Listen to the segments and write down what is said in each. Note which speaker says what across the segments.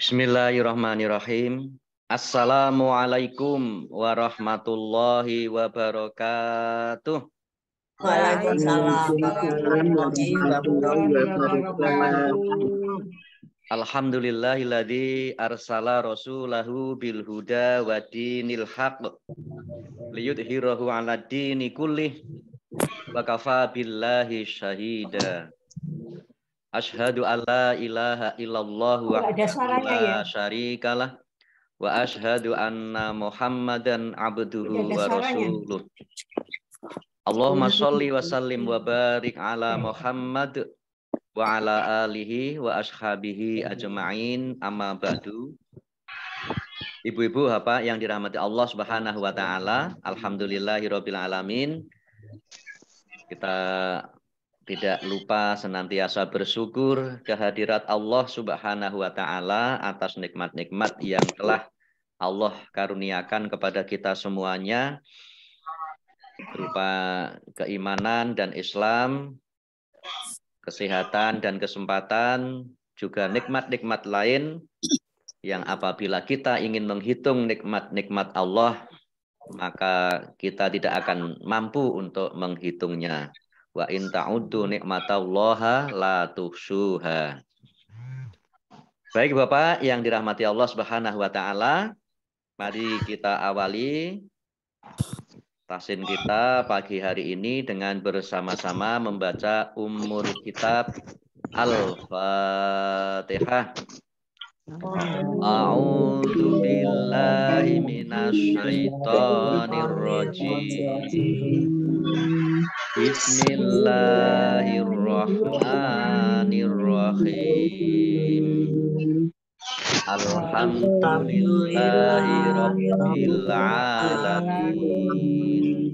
Speaker 1: Bismillahirrahmanirrahim. Assalamualaikum warahmatullahi wabarakatuh.
Speaker 2: Waalaikumsalam warahmatullahi wabarakatuh.
Speaker 1: Alhamdulillahilladzi arsala rasulahu bil huda wa dinil haqq liyudhhirahu 'ala dini kullih wa kafa billahi syahida. Asyhadu an la ilaha illallah wahdahu la syarikalah wa asyhadu anna Muhammadan abduhu wa rasuluh. Allahumma sholli wa sallim wa barik ala Muhammad wa ala alihi wa ashabihi ajma'in, amma ba'du. Ibu-ibu, bapak yang dirahmati Allah Subhanahu wa taala, alhamdulillahirabbil alamin. Kita tidak lupa senantiasa bersyukur kehadirat Allah Subhanahu wa taala atas nikmat-nikmat yang telah Allah karuniakan kepada kita semuanya, berupa keimanan dan Islam, kesehatan dan kesempatan, juga nikmat-nikmat lain yang apabila kita ingin menghitung nikmat-nikmat Allah, maka kita tidak akan mampu untuk menghitungnya. Wa in ta'uddu nikmatallaha la tuhsuha. Baik Bapak yang dirahmati Allah Subhanahu wa taala, mari kita awali tahsin kita pagi hari ini dengan bersama-sama membaca Ummul Kitab Al-Fatihah. A'udzu billahi minasyaitonir rajim. Bismillahirrahmanirrahim. Alhamdulillahi rabbil alamin.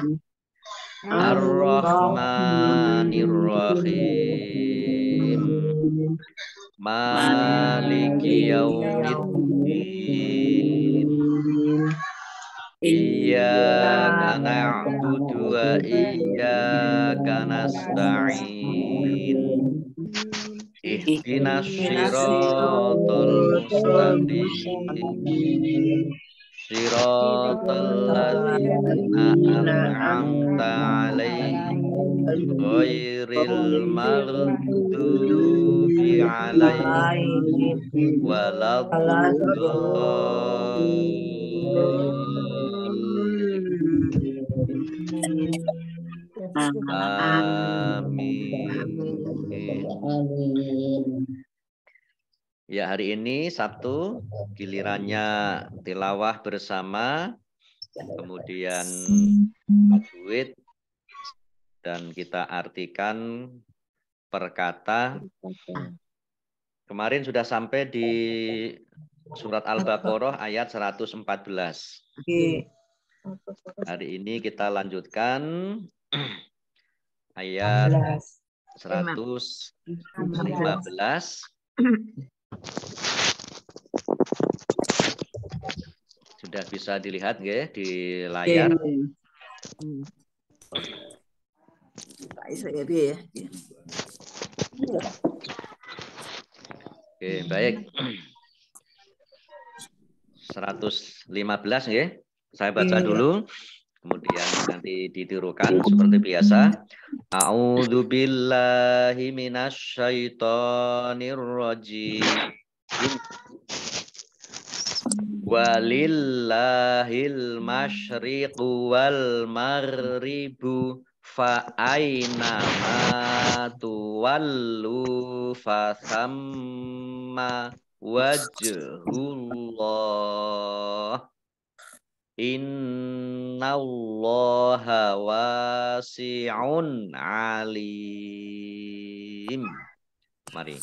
Speaker 1: Ar-Rahmanir-Rahim. Maliki yaumiddin. Iyyaka na'budu wa iyyaka nasta'in. Ihdinas siratal mustaqim. Siratal ladzina an'amta 'alaihim ghairil maghdubi 'alaihim waladdallin. Amin. Ya, hari ini Sabtu, gilirannya tilawah bersama, kemudian tajwid, dan kita artikan per kata. Kemarin sudah sampai di surat Al-Baqarah ayat 114. Hari ini kita lanjutkan ayat 115. Sudah bisa dilihat nggih di layar. Oke, baik. 115 nggih. Saya baca dulu, kemudian nanti ditirukan seperti biasa. A'udzu billahi minasyaitonir rajim. Walillahil masyriqu wal maghribu fa aina ma tuwallu fa thamma wajhullah. Innallaha wasi'un alim. Mari.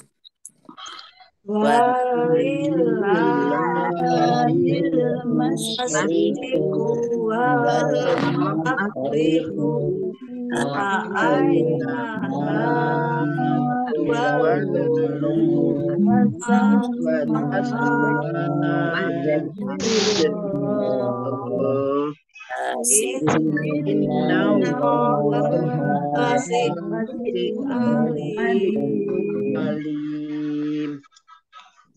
Speaker 2: Walillahil masyriqu wal maghribu fa aina tuwallu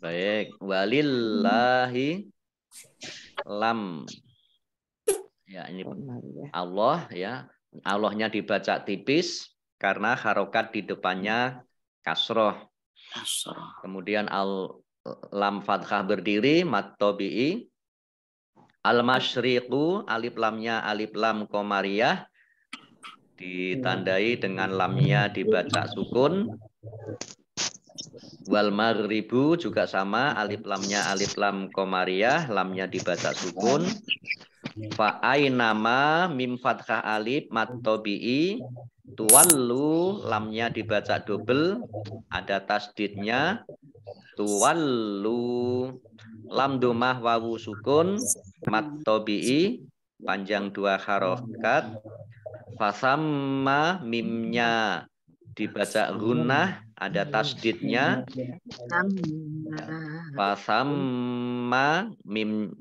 Speaker 1: Baik, walillahi lam. Ya, ini Allah ya. Allahnya dibaca tipis karena harokat di depannya kasroh. Kemudian lam fathah berdiri mat tabi'i. Al-masyriqu alif lamnya alif lam qamariyah ditandai dengan lamnya dibaca sukun. Wal maghribu juga sama, alif lamnya alif lam qamariyah, lamnya dibaca sukun. Fa ainama mim fathah alif mat tabi'i tuwallu, lamnya dibaca double, ada tasdidnya. Tuwallu, lam domah wawu sukun mat tabi'i panjang 2 harokat. Fasamma mimnya dibaca gunnah, ada tasdidnya. Fasamma mim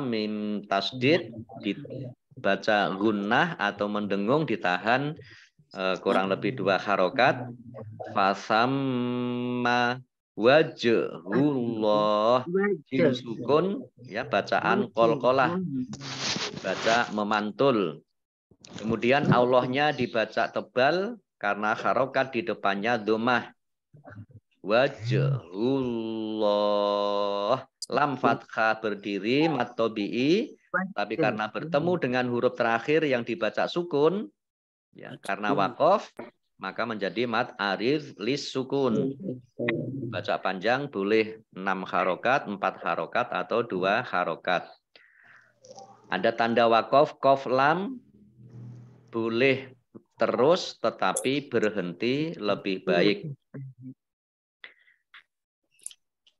Speaker 1: mim tasdid dibaca gunnah atau mendengung ditahan kurang lebih 2 harokat. Fasamma wajhullah jim sukun ya, bacaan qalqalah, baca memantul. Kemudian Allahnya dibaca tebal karena harokat di depannya domah. Wajhullah, lam fathah berdiri mat tabi'i, tapi karena bertemu dengan huruf terakhir yang dibaca sukun ya, karena waqaf maka menjadi mat arid lis sukun. Baca panjang boleh 6 harokat, 4 harokat atau 2 harokat. Ada tanda waqaf qaf lam boleh terus tetapi berhenti lebih baik.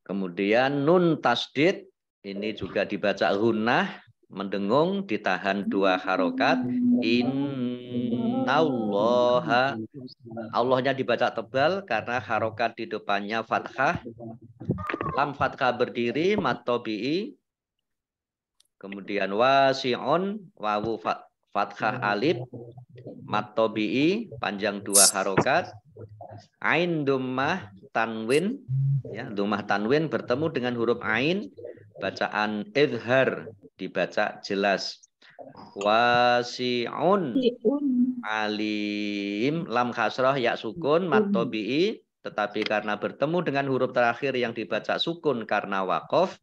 Speaker 1: Kemudian nun tasdid ini juga dibaca gunnah, mendengung ditahan 2 harokat. Innallaha, Allahnya dibaca tebal karena harokat di depannya fathah. Lam fathah berdiri mat tabi'i. Kemudian wasi'un wawu fathah alif mat tabi'i panjang 2 harokat. Ain dhammah tanwin ya, dhammah tanwin bertemu dengan huruf ain, bacaan izhar dibaca jelas. Wasi'un alim, lam kasroh ya sukun mat tabi'i, tetapi karena bertemu dengan huruf terakhir yang dibaca sukun karena waqaf,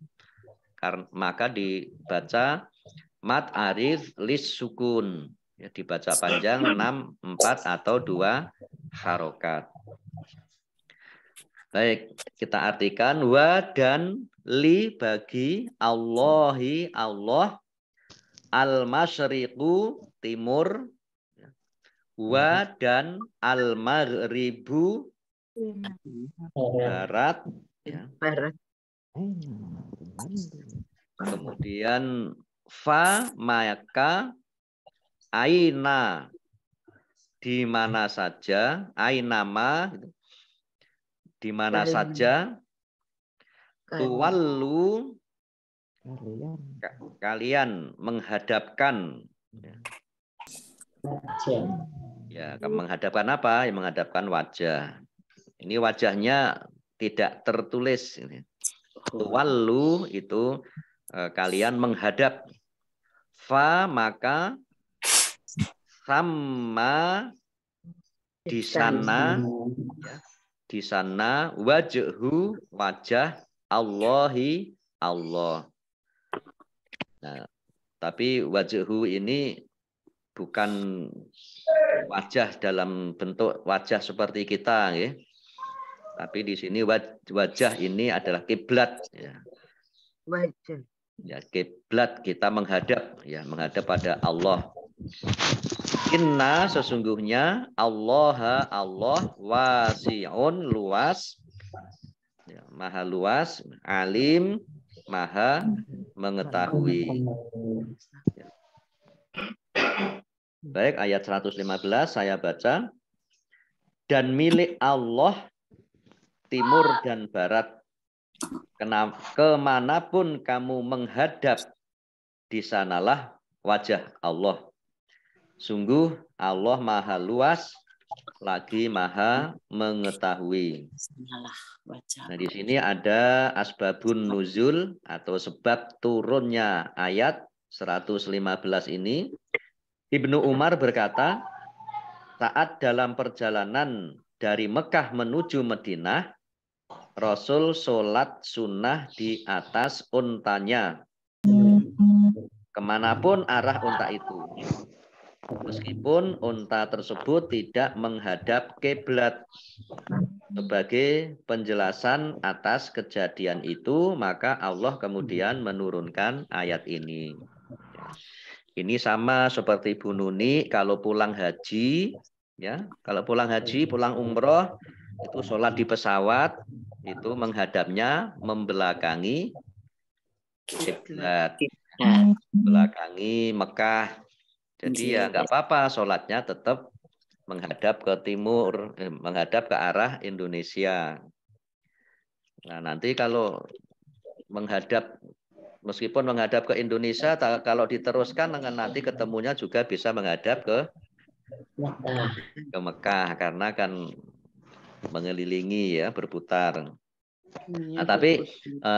Speaker 1: maka dibaca mat arid lis sukun ya, dibaca panjang 6, 4 atau 2 harokat. Baik, kita artikan wa dan li bagi Allahi Allah, al-masyriqu timur, wa dan al-maghribu barat ya. Kemudian fa maka aina di mana saja, ainama di mana saja, tuwallu kalian menghadapkan ya, menghadapkan apa? Ya, menghadapkan wajah. Ini wajahnya tidak tertulis ini. Tuwallu itu kalian menghadap. Fa maka sama di sana ya, di sana wajhu wajah Allahi Allah. Nah, tapi wajhu ini bukan wajah dalam bentuk wajah seperti kita ya. Tapi di sini wajah ini adalah kiblat ya.
Speaker 2: Wajah.
Speaker 1: Ya, kiblat kita menghadap ya, menghadap pada Allah. Inna sesungguhnya Allah wasi'un luas ya, maha luas, alim maha mengetahui. Ya. Baik, ayat 115 saya baca. Dan milik Allah timur dan barat, kemanapun kamu menghadap, di sanalah wajah Allah. Sungguh Allah maha luas, lagi Maha mengetahui. Nah, di sini ada asbabun nuzul atau sebab turunnya ayat 115 ini. Ibnu Umar berkata, saat dalam perjalanan dari Mekah menuju Madinah, Rasul sholat sunnah di atas untanya, kemanapun arah unta itu. Meskipun unta tersebut tidak menghadap kiblat. Sebagai penjelasan atas kejadian itu, maka Allah kemudian menurunkan ayat ini. Ini sama seperti Bu Nuni kalau pulang haji, ya, kalau pulang haji, pulang umroh, itu sholat di pesawat, itu menghadapnya membelakangi kiblat, belakangi Mekah. Jadi ya nggak apa-apa, sholatnya tetap menghadap ke timur, menghadap ke arah Indonesia. Nah, nanti kalau menghadap, meskipun menghadap ke Indonesia, kalau diteruskan nanti ketemunya juga bisa menghadap ke Mekah, karena kan mengelilingi ya, berputar. Nah, tapi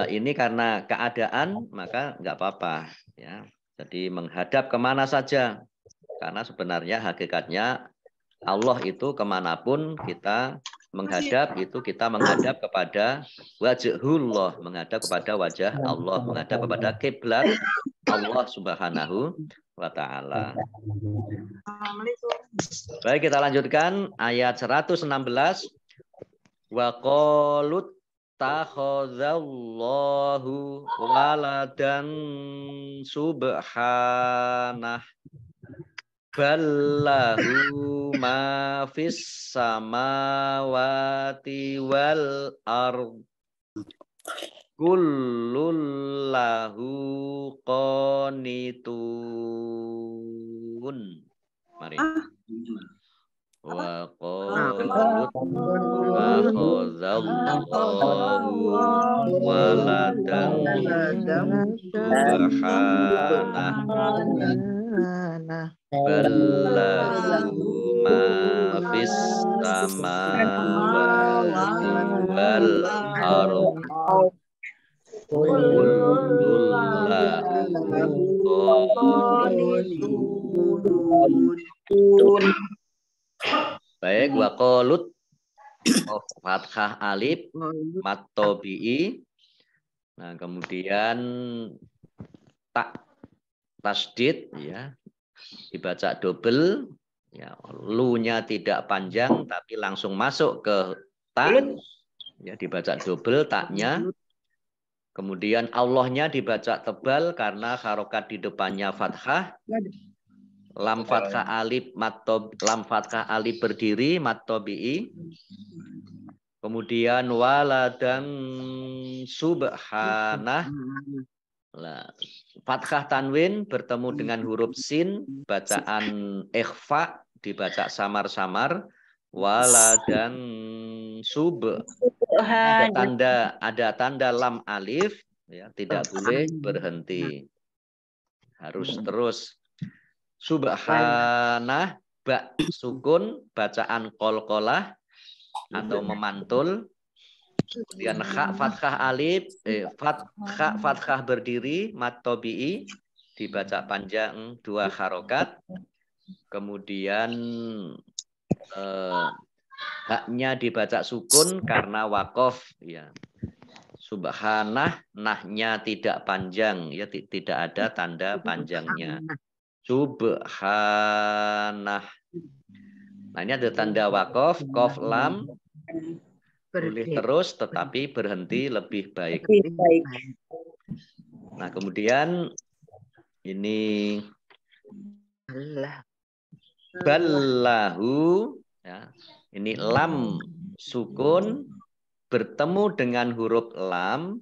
Speaker 1: ini karena keadaan, maka nggak apa-apa. Ya. Jadi menghadap kemana saja, karena sebenarnya hakikatnya Allah itu kemanapun kita menghadap, itu kita menghadap kepada wajhullah, menghadap kepada wajah Allah, menghadap kepada kiblat Allah Subhanahu wa Ta'ala. Baik, kita lanjutkan ayat 116. Wa qalut takhadzallahu waladan subhanah ballahu ma fis samawati wal ard kullul lahu qanitun. Mari. Wa qalut takhadzallahu waladan subhanah ballahu ma fis samawati wal ard kullul lahu qanitun. Baik, wa qalut fathah alif mat tabi'i. Nah, kemudian tak tasdid ya, dibaca double ya, lu-nya tidak panjang tapi langsung masuk ke ta ya, dibaca double taknya. Kemudian Allahnya dibaca tebal karena harokat di depannya fathah. Lam fathah alif lam fathah alif berdiri mat tabi'i. Kemudian waladan subhanah. Nah, fathah tanwin bertemu dengan huruf sin, bacaan ikhfa, dibaca samar-samar. Waladan sub. Ada tanda lam alif, ya, tidak boleh berhenti. Harus terus. Subhanah, ba sukun, bacaan qalqalah atau memantul. Kemudian kha fathah alif, kha fathah berdiri, mat tabi'i, dibaca panjang 2 harokat. Kemudian haknya dibaca sukun karena wakof. Ya. Subhanah, nahnya tidak panjang, ya, tidak ada tanda panjangnya. Subhanah. Nah, ini ada tanda wakof, kof lam. Boleh terus, tetapi berhenti lebih baik. Nah, kemudian ini ballahu, ya, ini lam sukun bertemu dengan huruf lam.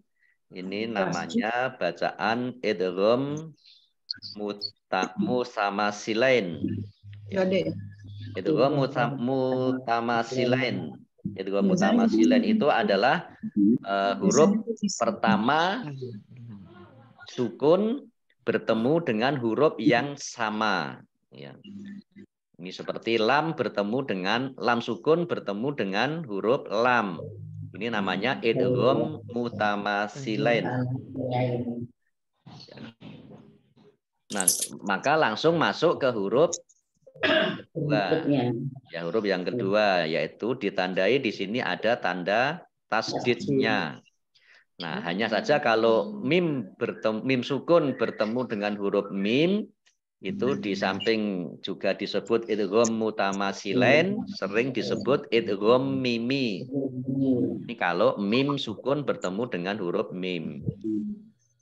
Speaker 1: Ini namanya bacaan idgham mutamasilain. Ya. Idgham mutamasilain. Idgham mutamasilain itu adalah huruf pertama sukun bertemu dengan huruf yang sama. Ya. Ini seperti lam bertemu dengan lam sukun bertemu dengan huruf lam. Ini namanya idgham mutamasilain. Nah, maka langsung masuk ke huruf kedua. Ya, huruf yang kedua yaitu ditandai di sini ada tanda tasdidnya. Nah, hanya saja kalau mim sukun bertemu dengan huruf mim itu di samping juga disebut idgham mutamasilain, sering disebut idgham mimi. Ini kalau mim sukun bertemu dengan huruf mim.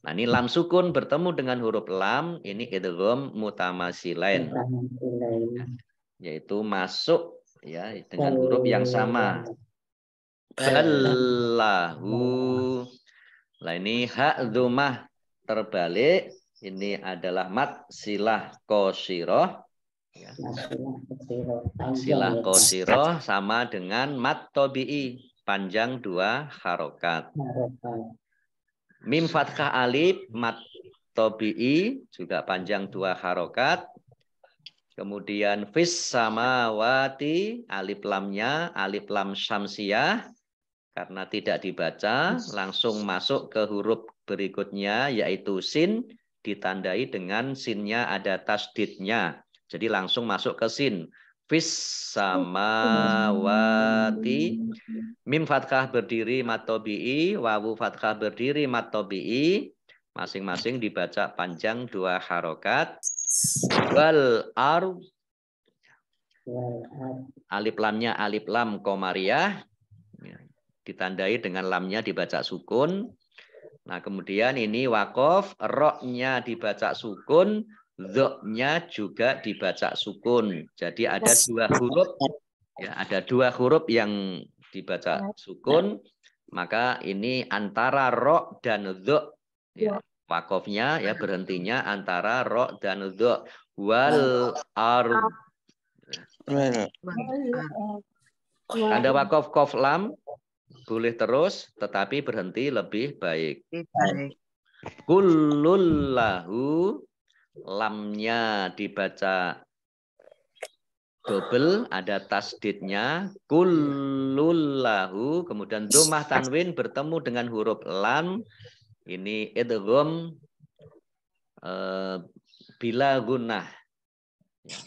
Speaker 1: Nah, ini lam sukun bertemu dengan huruf lam, ini idgham mutamasilain. Yaitu masuk ya dengan huruf yang sama. Ballahu. Nah, ini hak dzumah terbalik. Ini adalah mat silah qasirah. Ya. Silah qasirah sama dengan mat tabi'i, panjang 2 harokat. Mim fathah alif, mat tabi'i, juga panjang 2 harokat. Kemudian fis samawati, alif lamnya, alif lam syamsiyah. Karena tidak dibaca, langsung masuk ke huruf berikutnya, yaitu sin, ditandai dengan sinnya ada tasdidnya. Jadi langsung masuk ke sin. Fis samawati. Mim fathah berdiri mat tabi'i, wawu fathah berdiri mat tabi'i. Masing-masing dibaca panjang 2 harokat. Wal ar. Alif lamnya alif lam komariah. Ditandai dengan lamnya dibaca sukun. Nah, kemudian ini wakof, roknya dibaca sukun, dzoknya juga dibaca sukun. Jadi ada 2 huruf, ya, ada 2 huruf yang dibaca sukun. Maka ini antara rok dan dzok, ya, wakofnya ya berhentinya antara rok dan dzok. Wal ar. Tanda wakof kof lam boleh terus, tetapi berhenti lebih baik. Kullullahu, lamnya dibaca double, ada tasdidnya. Kullullahu, kemudian dhammah tanwin bertemu dengan huruf lam. Ini idgham bila gunnah.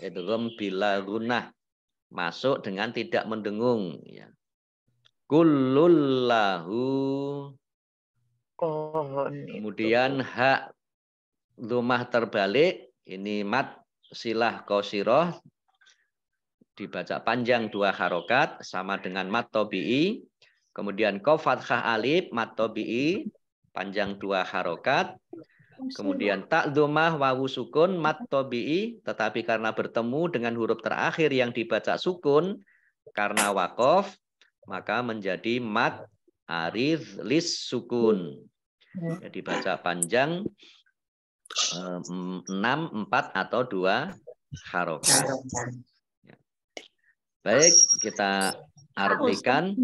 Speaker 1: Idgham bila gunnah. Masuk dengan tidak mendengung. Ya. Kullullahu. Kemudian hak dhammah terbalik. Ini mat silah qasirah. Dibaca panjang 2 harokat. Sama dengan mat tabi'i. Kemudian qaf fathah alif. Mat tabi'i. Panjang 2 harokat. Kemudian tak dhammah wawu sukun. Mat tabi'i. Tetapi karena bertemu dengan huruf terakhir yang dibaca sukun. Karena wakof. Maka menjadi mat aridh lis sukun. Jadi baca panjang 6, 4 atau 2 harokat. Baik, kita artikan.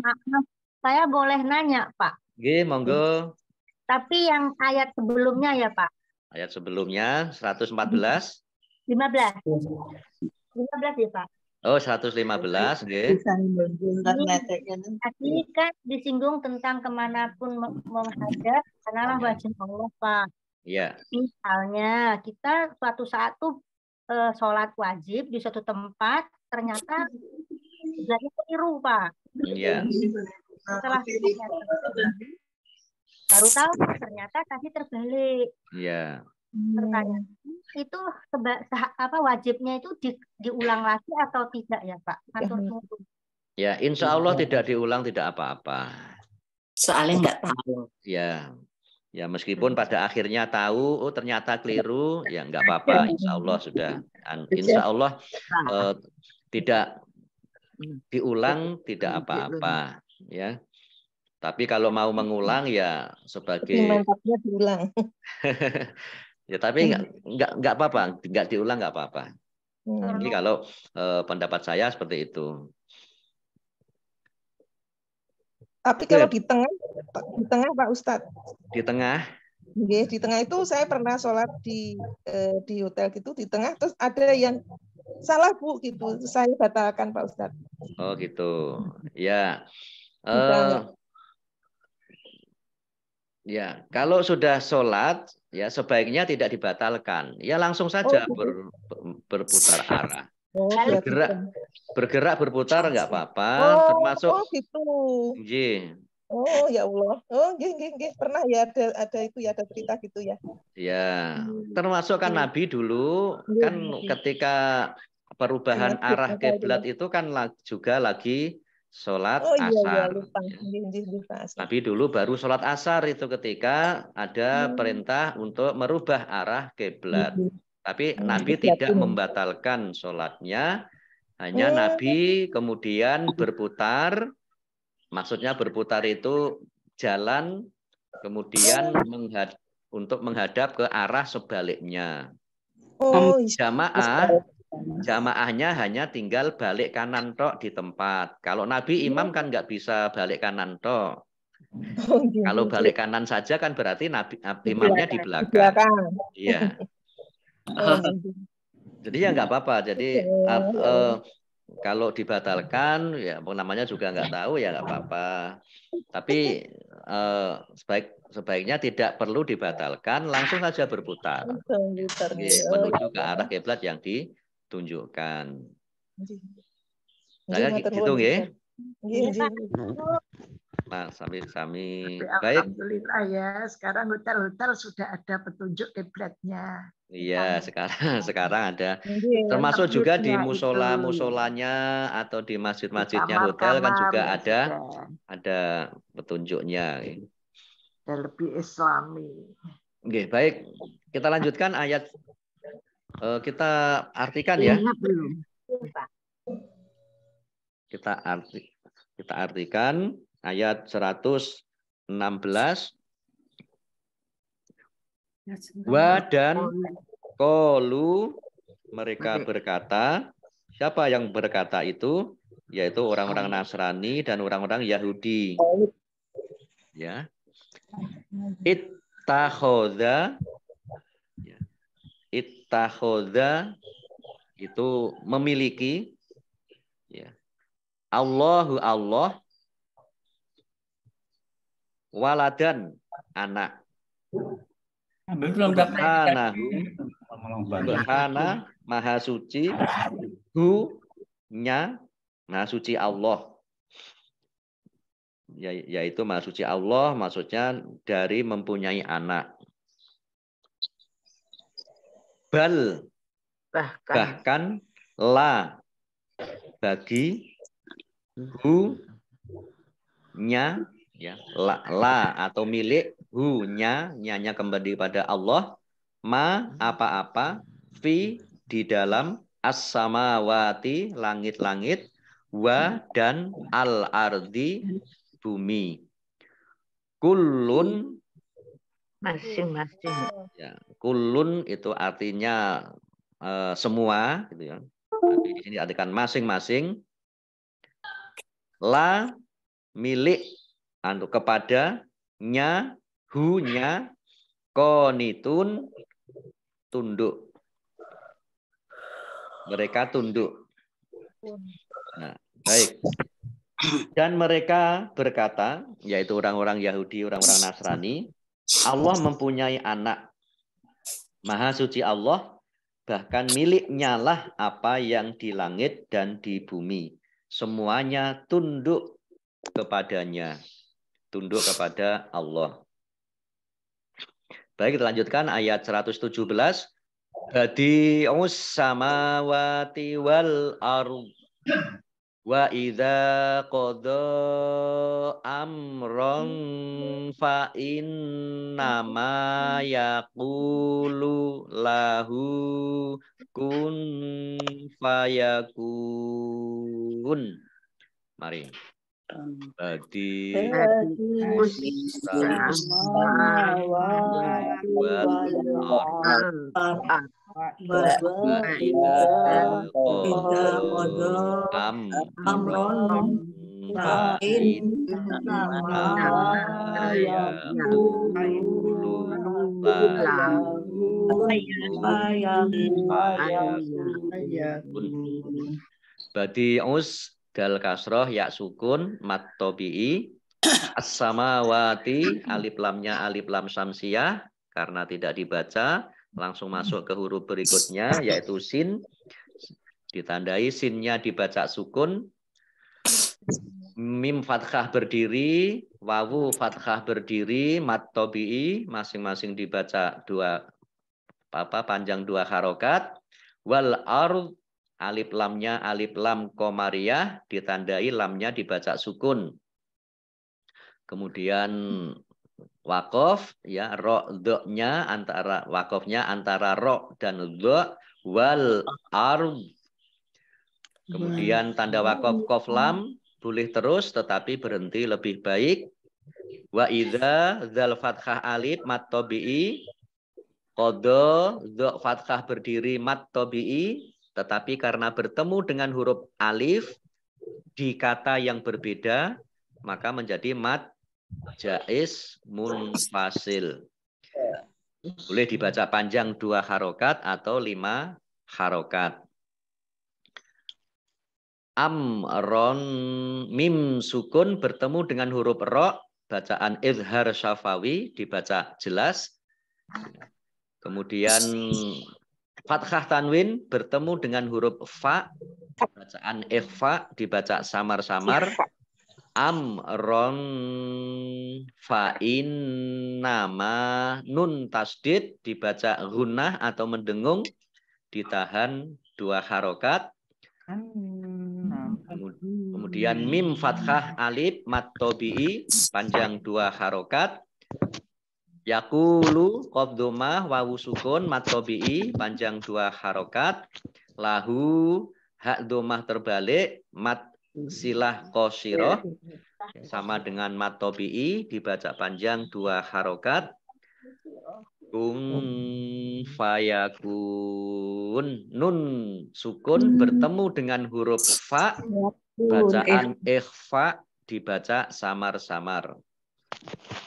Speaker 3: Saya boleh nanya, Pak?
Speaker 1: Oke, monggo.
Speaker 3: Tapi yang ayat sebelumnya ya, Pak?
Speaker 1: Ayat sebelumnya 114.
Speaker 3: 15 ya, Pak?
Speaker 1: Oh, 115, nggih.
Speaker 3: Tadi kan disinggung tentang kemanapun menghadap, karena wajib Allah, Pak.
Speaker 1: Iya.
Speaker 3: Misalnya kita suatu saat tuh sholat wajib di suatu tempat, ternyata jadi keliru, Pak.
Speaker 1: Iya.
Speaker 3: Setelah baru tahu ternyata tadi terbalik.
Speaker 1: Iya.
Speaker 3: Pertanyaan itu wajibnya itu diulang lagi atau tidak ya, Pak?
Speaker 1: Ya, insya Allah tidak diulang, tidak apa-apa.
Speaker 4: Soalnya nggak tahu.
Speaker 1: Ya, ya meskipun pada akhirnya tahu, oh ternyata keliru, ya nggak apa-apa. Insya Allah sudah. Insya Allah tidak diulang, tidak apa-apa. Ya. Tapi kalau mau mengulang ya sebagai.
Speaker 4: Mantapnya diulang.
Speaker 1: Ya tapi nggak apa-apa, nggak diulang nggak apa-apa. Ini kalau pendapat saya seperti itu.
Speaker 5: Tapi kalau di tengah Pak Ustadz.
Speaker 1: Di tengah?
Speaker 5: Di tengah itu saya pernah sholat di hotel gitu, di tengah terus ada yang salah Bu gitu. Saya batalkan Pak Ustadz.
Speaker 1: Oh gitu. Ya.
Speaker 5: Bisa nggak?
Speaker 1: Ya, kalau sudah sholat, ya sebaiknya tidak dibatalkan. Ya langsung saja berputar arah.
Speaker 5: Oh, berarti
Speaker 1: Bergerak berputar nggak apa-apa, termasuk
Speaker 5: gitu.
Speaker 1: Nggih.
Speaker 5: Oh ya Allah. Oh nggih. Pernah ya ada itu ya, ada cerita gitu ya.
Speaker 1: Ya, termasuk kan Nabi dulu kan ketika perubahan arah kiblat itu kan juga lagi sholat asar.
Speaker 5: Lupa.
Speaker 1: Nabi dulu baru sholat asar itu ketika ada perintah untuk merubah arah kiblat. Tapi Nabi tidak membatalkan sholatnya, hanya Nabi kemudian berputar. Maksudnya berputar itu jalan kemudian untuk menghadap ke arah sebaliknya. Jamaahnya hanya tinggal balik kanan tok di tempat. Kalau Nabi imam kan nggak bisa balik kanan tok. Kalau balik kanan saja kan berarti imamnya di belakang. Iya. Jadi ya nggak apa-apa. Jadi kalau dibatalkan ya namanya juga nggak tahu ya nggak apa-apa. Tapi sebaiknya tidak perlu dibatalkan, langsung saja berputar. Menuju ke arah kiblat yang ditunjukkan. Saya gitu nggih. Nah, sami-sami. Baik.
Speaker 2: Alhamdulillah ya, sekarang hotel-hotel sudah ada petunjuk kiblatnya.
Speaker 1: Iya, sekarang ada. Termasuk juga di musolanya atau di masjid-masjidnya hotel kan juga ada petunjuknya.
Speaker 2: Dan lebih Islami.
Speaker 1: Oke, baik. Kita lanjutkan ayat. Kita artikan ya. Kita artikan ayat 116. Wa dan qalu, mereka berkata. Siapa yang berkata itu? Yaitu orang-orang Nasrani dan orang-orang Yahudi. Ya. Ittakhadha itu memiliki, ya. Allah waladan, anak. Subhana maha suci, hu-nya maha suci Allah. Yaitu maha suci Allah maksudnya dari mempunyai anak. Bahkan la bagi, hu-nya, ya, la atau milik, hu-nya, nyanya kembali pada Allah, ma apa-apa, fi di dalam, as-samawati langit-langit, wa dan al-ardi bumi. Kullun
Speaker 2: masing-masing.
Speaker 1: Ya, kullun itu artinya semua gitu ya. Tapi di sini artikan masing-masing. La milik kepada, nya hu-nya, konitun tunduk. Mereka tunduk. Nah, baik. Dan mereka berkata, yaitu orang-orang Yahudi, orang-orang Nasrani, Allah mempunyai anak. Maha suci Allah, bahkan miliknya lah apa yang di langit dan di bumi. Semuanya tunduk kepadanya. Tunduk kepada Allah. Baik, kita lanjutkan ayat 117. Badi'us samawati wal ardh. Wa idza qada amran fa innama yaqulu lahu kun fayakun. Mari. Badi'us samawati wal ardh. Badi'us dal kasroh ya sukun mat tobi'i. As-samawati alif lamnya alif lam samsiyah karena tidak dibaca, langsung masuk ke huruf berikutnya yaitu sin. Ditandai sinnya dibaca sukun. Mim fathah berdiri, wawu fathah berdiri, mat tobi'i masing-masing dibaca panjang 2 harokat. Wal ard alif lamnya alif lam komariah ditandai lamnya dibaca sukun. Kemudian wakof ya ro do-nya antara wakofnya antara ro dan do wal ard. Kemudian tanda wakof kof lam boleh terus tetapi berhenti lebih baik. Wa idza dzal fathah alif mat tabi'i qadha do fathah berdiri mat tabi'i tetapi karena bertemu dengan huruf alif di kata yang berbeda maka menjadi mat jaiz munfasil. Boleh dibaca panjang 2 harokat atau 5 harokat. Amron mim sukun bertemu dengan huruf ro, bacaan izhar syafawi dibaca jelas. Kemudian fathah tanwin bertemu dengan huruf fa, bacaan ikhfa dibaca samar-samar. Amron fa'in nama nun tasdid dibaca gunnah atau mendengung ditahan 2 harokat. Kemudian mim fathah alif mat tobi'i panjang 2 harokat. Yakulu qaddomah wawu sukun mat tobi'i panjang 2 harokat. Lahu hak domah terbalik mat silah qasiroh sama dengan mat tobi'i dibaca panjang 2 harokat. Kun fayakun nun sukun bertemu dengan huruf fa, bacaan ikhfa dibaca samar-samar.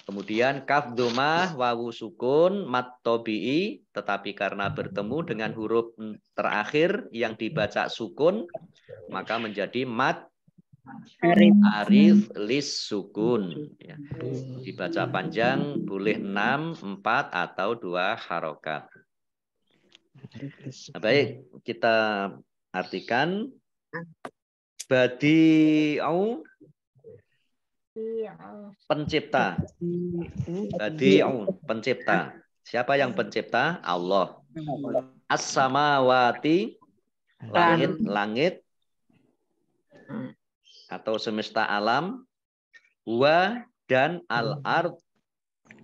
Speaker 1: Kemudian kaf domah wawu sukun mat tobi'i tetapi karena bertemu dengan huruf terakhir yang dibaca sukun maka menjadi mat arif lis sukun ya. Dibaca panjang boleh 6, 4 atau 2 harokat. Nah, baik, kita artikan badi'u pencipta. Badi'u pencipta. Siapa yang pencipta? Allah. As-samawati langit atau semesta alam, wa dan al-ard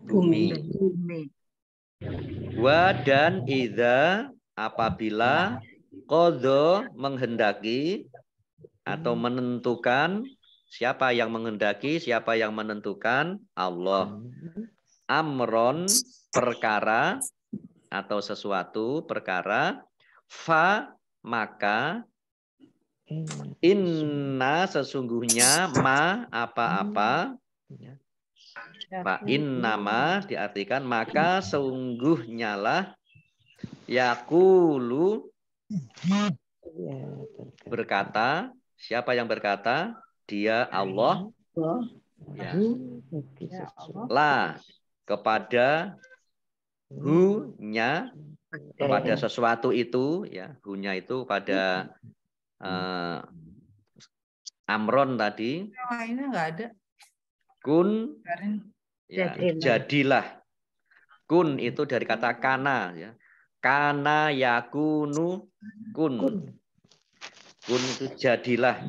Speaker 1: bumi. Wa dan idza apabila qadha menghendaki atau menentukan. Siapa yang menghendaki, siapa yang menentukan? Allah. Amron perkara atau sesuatu perkara, fa maka inna sesungguhnya ma apa-apa, fa innama diartikan maka sungguhnya lah yaqulu berkata. Siapa yang berkata? Dia Allah. Ya. La kepada hu-nya kepada sesuatu itu ya, hu-nya itu pada amron tadi.
Speaker 6: Ini enggak ada.
Speaker 1: Kun ya, jadilah. Kun itu dari kata kana ya. Kana yakunu kun. Kun itu jadilah.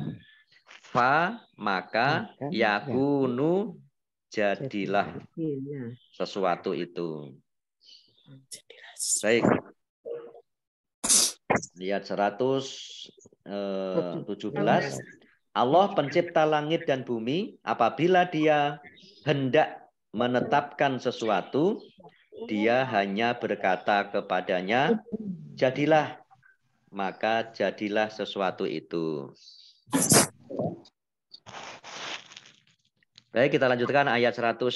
Speaker 1: Fa maka yakunu jadilah sesuatu itu. Baik. Lihat 117. Allah pencipta langit dan bumi, apabila dia hendak menetapkan sesuatu, dia hanya berkata kepadanya, jadilah, maka jadilah sesuatu itu. Baik, kita lanjutkan ayat 118.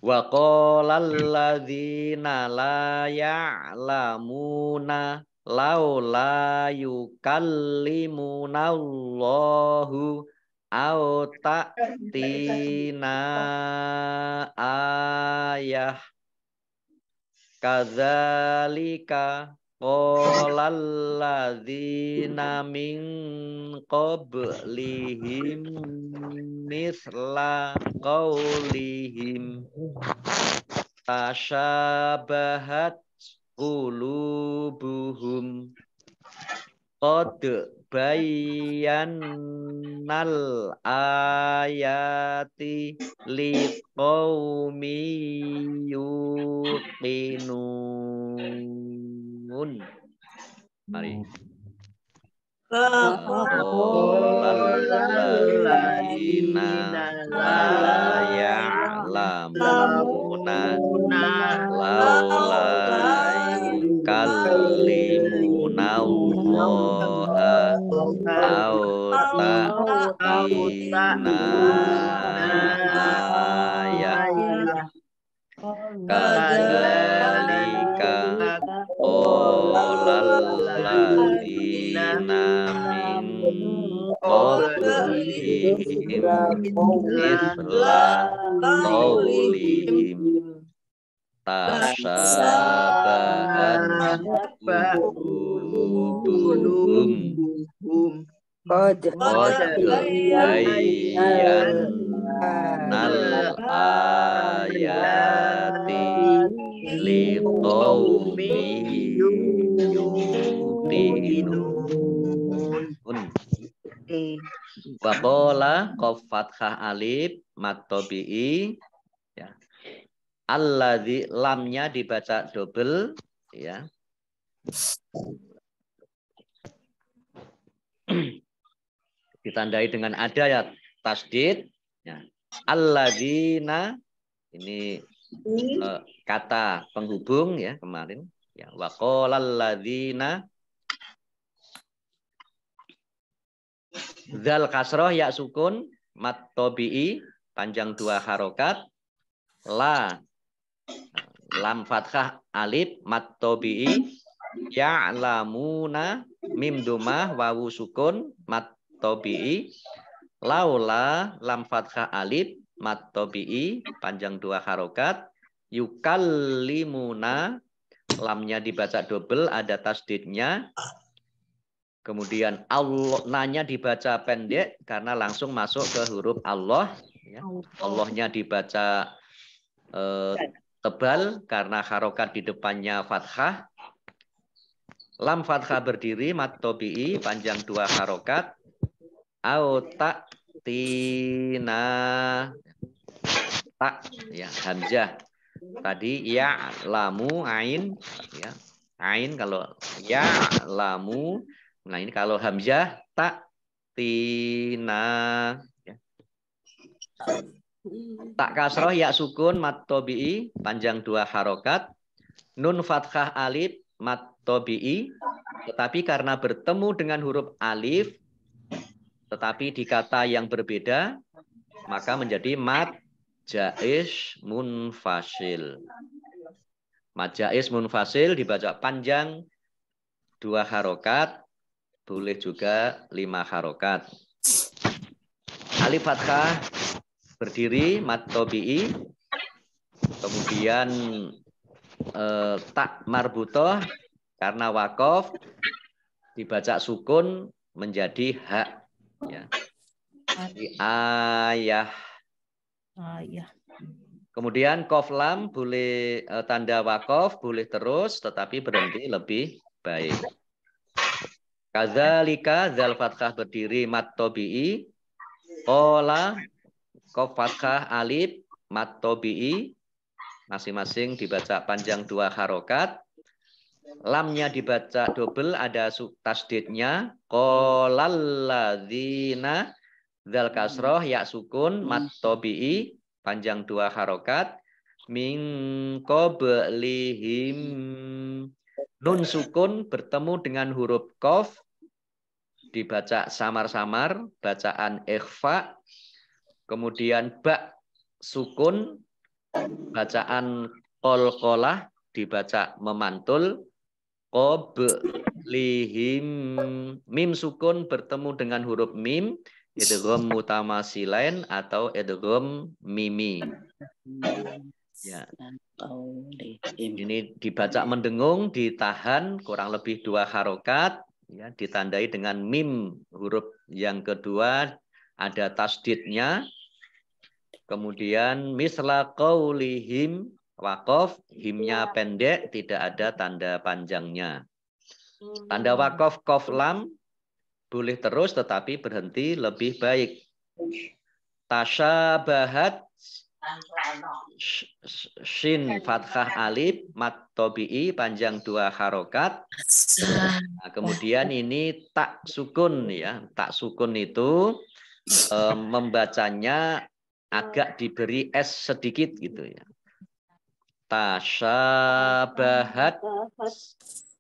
Speaker 1: Wa qalal ladzina la ya'lamuna laula yukallimunallahu aw ta'tina ayah kadzalika qalal ladzina min qablihim misla qaulihim tashabahat qulubuhum qad bayyannal ayati liqaumi yuqinun. Mari. Qolalladzina la ya'lamuna laula yukallimuna allaha aw ta'tina ayah kadzalika qolalladzina min qablihim misla qaulihim tashabahat qulubuhum qad bayyannal ayati liqaumi yuqinun. Wa qala qaf fathah alif mad tabi'i ya. Alladzi lamnya dibaca double ya. Ditandai dengan ada ya tasdid ya. Alladzina ini kata penghubung ya kemarin ya. Wa qalal ladzina zal kasroh ya sukun mat tabi'i panjang 2 harokat la lam fathah alif mat tabi'i ya'lamuna mim domah wawu sukun mat tabi'i laula lam fathah alif mat tabi'i panjang 2 harokat yukallimuna lamnya dibaca double ada tasdidnya. Kemudian Allah nanya dibaca pendek karena langsung masuk ke huruf Allah. Ya. Allahnya dibaca tebal karena harokat di depannya fathah. Lam fathah berdiri mat tabi'i panjang 2 harokat. Au ta'tina tak ya hamzah. Tadi ya lamu ain ya. Ain kalau ya lamu. Nah ini kalau hamzah tak tina ya. Tak kasroh ya sukun mat tabi'i panjang 2 harokat nun fathah alif mat tabi'i tetapi karena bertemu dengan huruf alif tetapi di kata yang berbeda maka menjadi mat jaiz munfasil. Mat jaiz munfasil dibaca panjang 2 harokat. Boleh juga 5 harokat. Alif fathah berdiri mat tabi'i. Kemudian tak marbutoh karena wakof dibaca sukun menjadi hak. Ya. Ayah. Kemudian kof lam boleh tanda wakof boleh terus tetapi berhenti lebih baik. Kadzalika zal fathah berdiri mat tabi'i qala qaf fathah alif mat tabi'i masing-masing dibaca panjang 2 harokat. Lamnya dibaca double ada tasdidnya qalal ladzina zal kasroh ya sukun mat tabi'i panjang 2 harokat min qablihim nun sukun bertemu dengan huruf qaf dibaca samar-samar, bacaan ikhfa, kemudian ba sukun bacaan qalqalah dibaca memantul, qoblihim mim sukun bertemu dengan huruf mim, idgham mutamasilain atau idgham mimi. Ya. Ini dibaca mendengung, ditahan kurang lebih 2 harokat, ya, ditandai dengan mim huruf yang kedua ada tasdidnya. Kemudian misla qaulihim waqaf, himnya pendek, tidak ada tanda panjangnya. Tanda waqaf qaf lam boleh terus tetapi berhenti lebih baik. Tasyabahat shin fathah alif mat tobi'i panjang 2 harokat. Nah, kemudian ini tak sukun, ya, tak sukun itu membacanya agak diberi es sedikit gitu ya. Tasyabahat,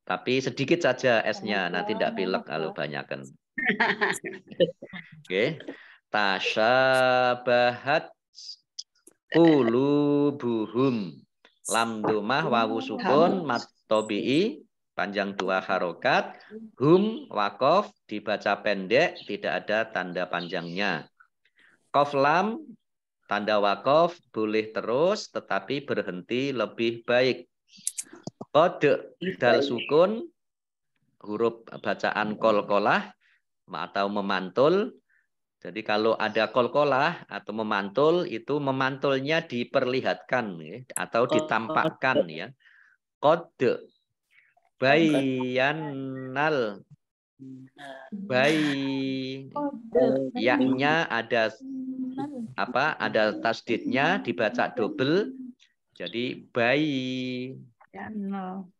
Speaker 1: tapi sedikit saja esnya, nanti tidak pilek kalau banyakkan. Oke, tasyabahat qulubuhum, lam domah wawu sukun mat tobi'i panjang 2 harokat, hum wakof dibaca pendek tidak ada tanda panjangnya. Qaf lam tanda wakof boleh terus tetapi berhenti lebih baik. Qad dal sukun huruf bacaan qalqalah atau memantul. Jadi kalau ada qalqalah atau memantul itu memantulnya diperlihatkan, ya, atau ditampakkan, ya. Qad bayanal, yaknya ada apa? Ada tasdidnya dibaca double. Jadi bayanal.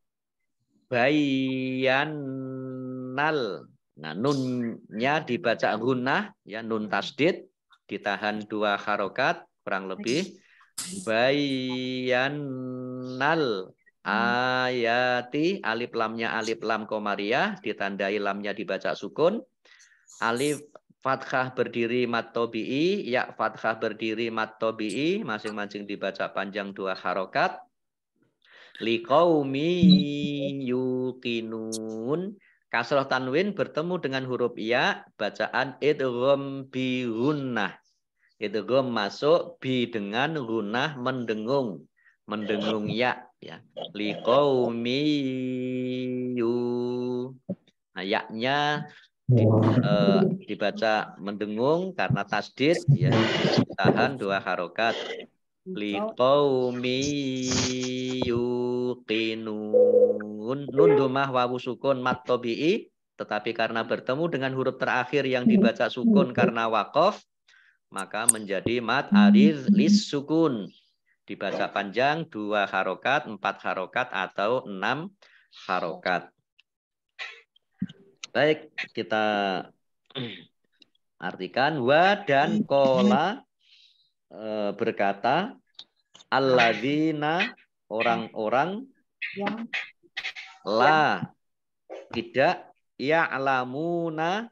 Speaker 1: Nah, nunnya dibaca gunnah, ya, nun tasdid ditahan 2 harokat kurang lebih. Bayanal ayati, alif lamnya alif lam komariah ditandai lamnya dibaca sukun. Alif fathah berdiri mat tobi'i, ya fathah berdiri mat tobi'i, masing-masing dibaca panjang 2 harokat. Liqaumi yuqinun, kasroh tanwin bertemu dengan huruf ya, bacaan idgham bi gunnah. Idgham masuk bi dengan gunnah mendengung. Mendengung ya, ya. Liqaumi yu. Nah, yaknya dibaca mendengung karena tasdid, ya, ditahan 2 harokat. Liqaumi yuqinun, nun domah wawu sukun mat tobi'i, tetapi karena bertemu dengan huruf terakhir yang dibaca sukun karena waqaf, maka menjadi mat ariz lis sukun, dibaca panjang 2 harokat, 4 harokat atau 6 harokat. Baik, kita artikan. Wa dan kola berkata, alladzina orang-orang
Speaker 3: yang
Speaker 1: la tidak ya'lamuna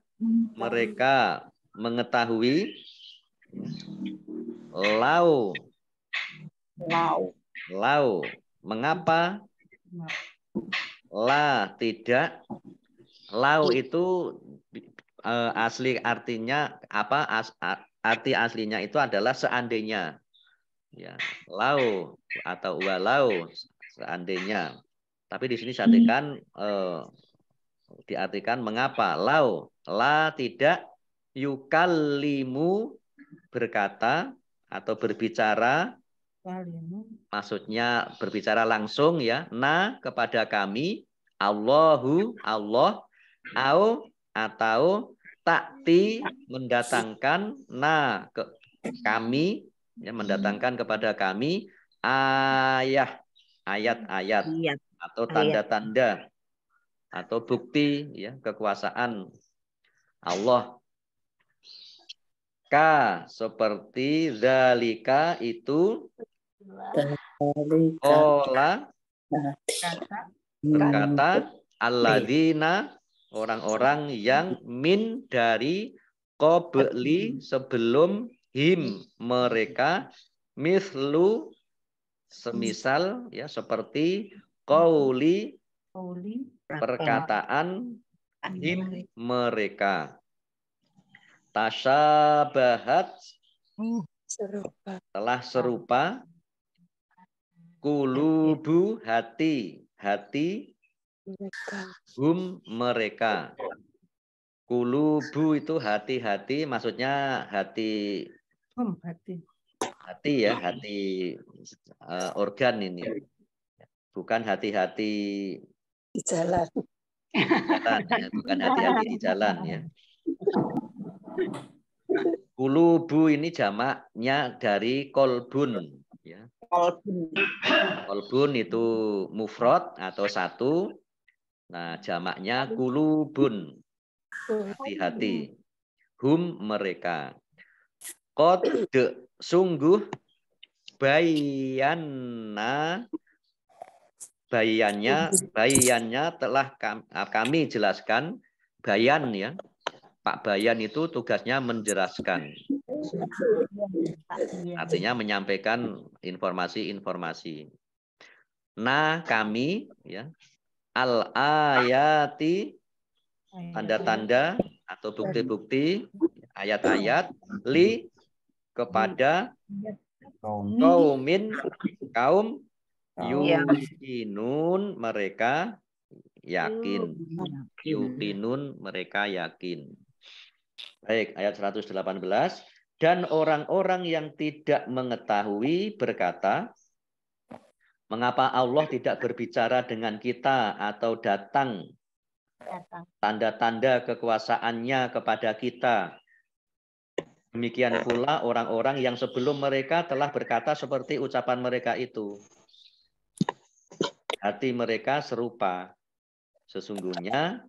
Speaker 1: mereka mengetahui, lau mengapa, la tidak, lau itu asli artinya apa? Arti aslinya itu adalah seandainya, ya, lau atau walau, seandainya. Tapi di sini diartikan mengapa, lau la tidak yukallimu berkata atau berbicara, maksudnya berbicara langsung, ya, na kepada kami, Allahu Allah, au atau takti mendatangkan, na ke kami, ya, mendatangkan kepada kami ayat-ayat atau tanda-tanda atau bukti, ya, kekuasaan Allah. Ka seperti zalika itu, kola berkata, alladzina orang-orang yang min dari qabli sebelum him mereka, mislu semisal ya seperti qauli perkataan mereka. Tasyabahat telah serupa. Kulubu hati mereka. Kulubu itu hati-hati, maksudnya hati ya, hati organ ini, bukan hati-hati
Speaker 4: di jalan.
Speaker 1: Ya, bukan hati-hati di jalan ya. Kulubu ini jamaknya dari kolbun ya. Kolbun itu mufrad atau satu. Nah, jamaknya kulubun. Hati-hati. Hum mereka. Qad sungguh bayannya telah kami jelaskan. Bayan ya. Pak Bayan itu tugasnya menjelaskan. Artinya menyampaikan informasi-informasi. Nah, kami ya al-ayati tanda-tanda atau bukti-bukti ayat-ayat li kepada kaum yuqinun mereka yakin. Yuqinun mereka yakin. Baik, ayat 118. Dan orang-orang yang tidak mengetahui berkata, mengapa Allah tidak berbicara dengan kita atau datang tanda-tanda kekuasaannya kepada kita. Demikian pula orang-orang yang sebelum mereka telah berkata seperti ucapan mereka itu. Hati mereka serupa. Sesungguhnya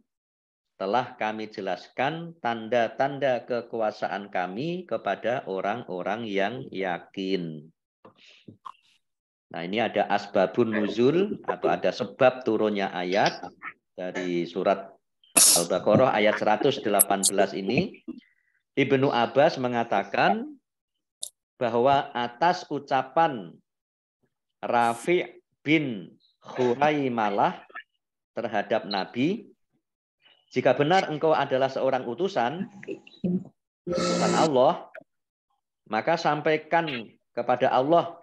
Speaker 1: telah kami jelaskan tanda-tanda kekuasaan kami kepada orang-orang yang yakin. Nah, ini ada asbabun nuzul atau ada sebab turunnya ayat dari surat Al-Baqarah ayat 118 ini. Ibnu Abbas mengatakan bahwa atas ucapan Rafi' bin Khuraimalah terhadap Nabi, jika benar engkau adalah seorang utusan Allah, maka sampaikan kepada Allah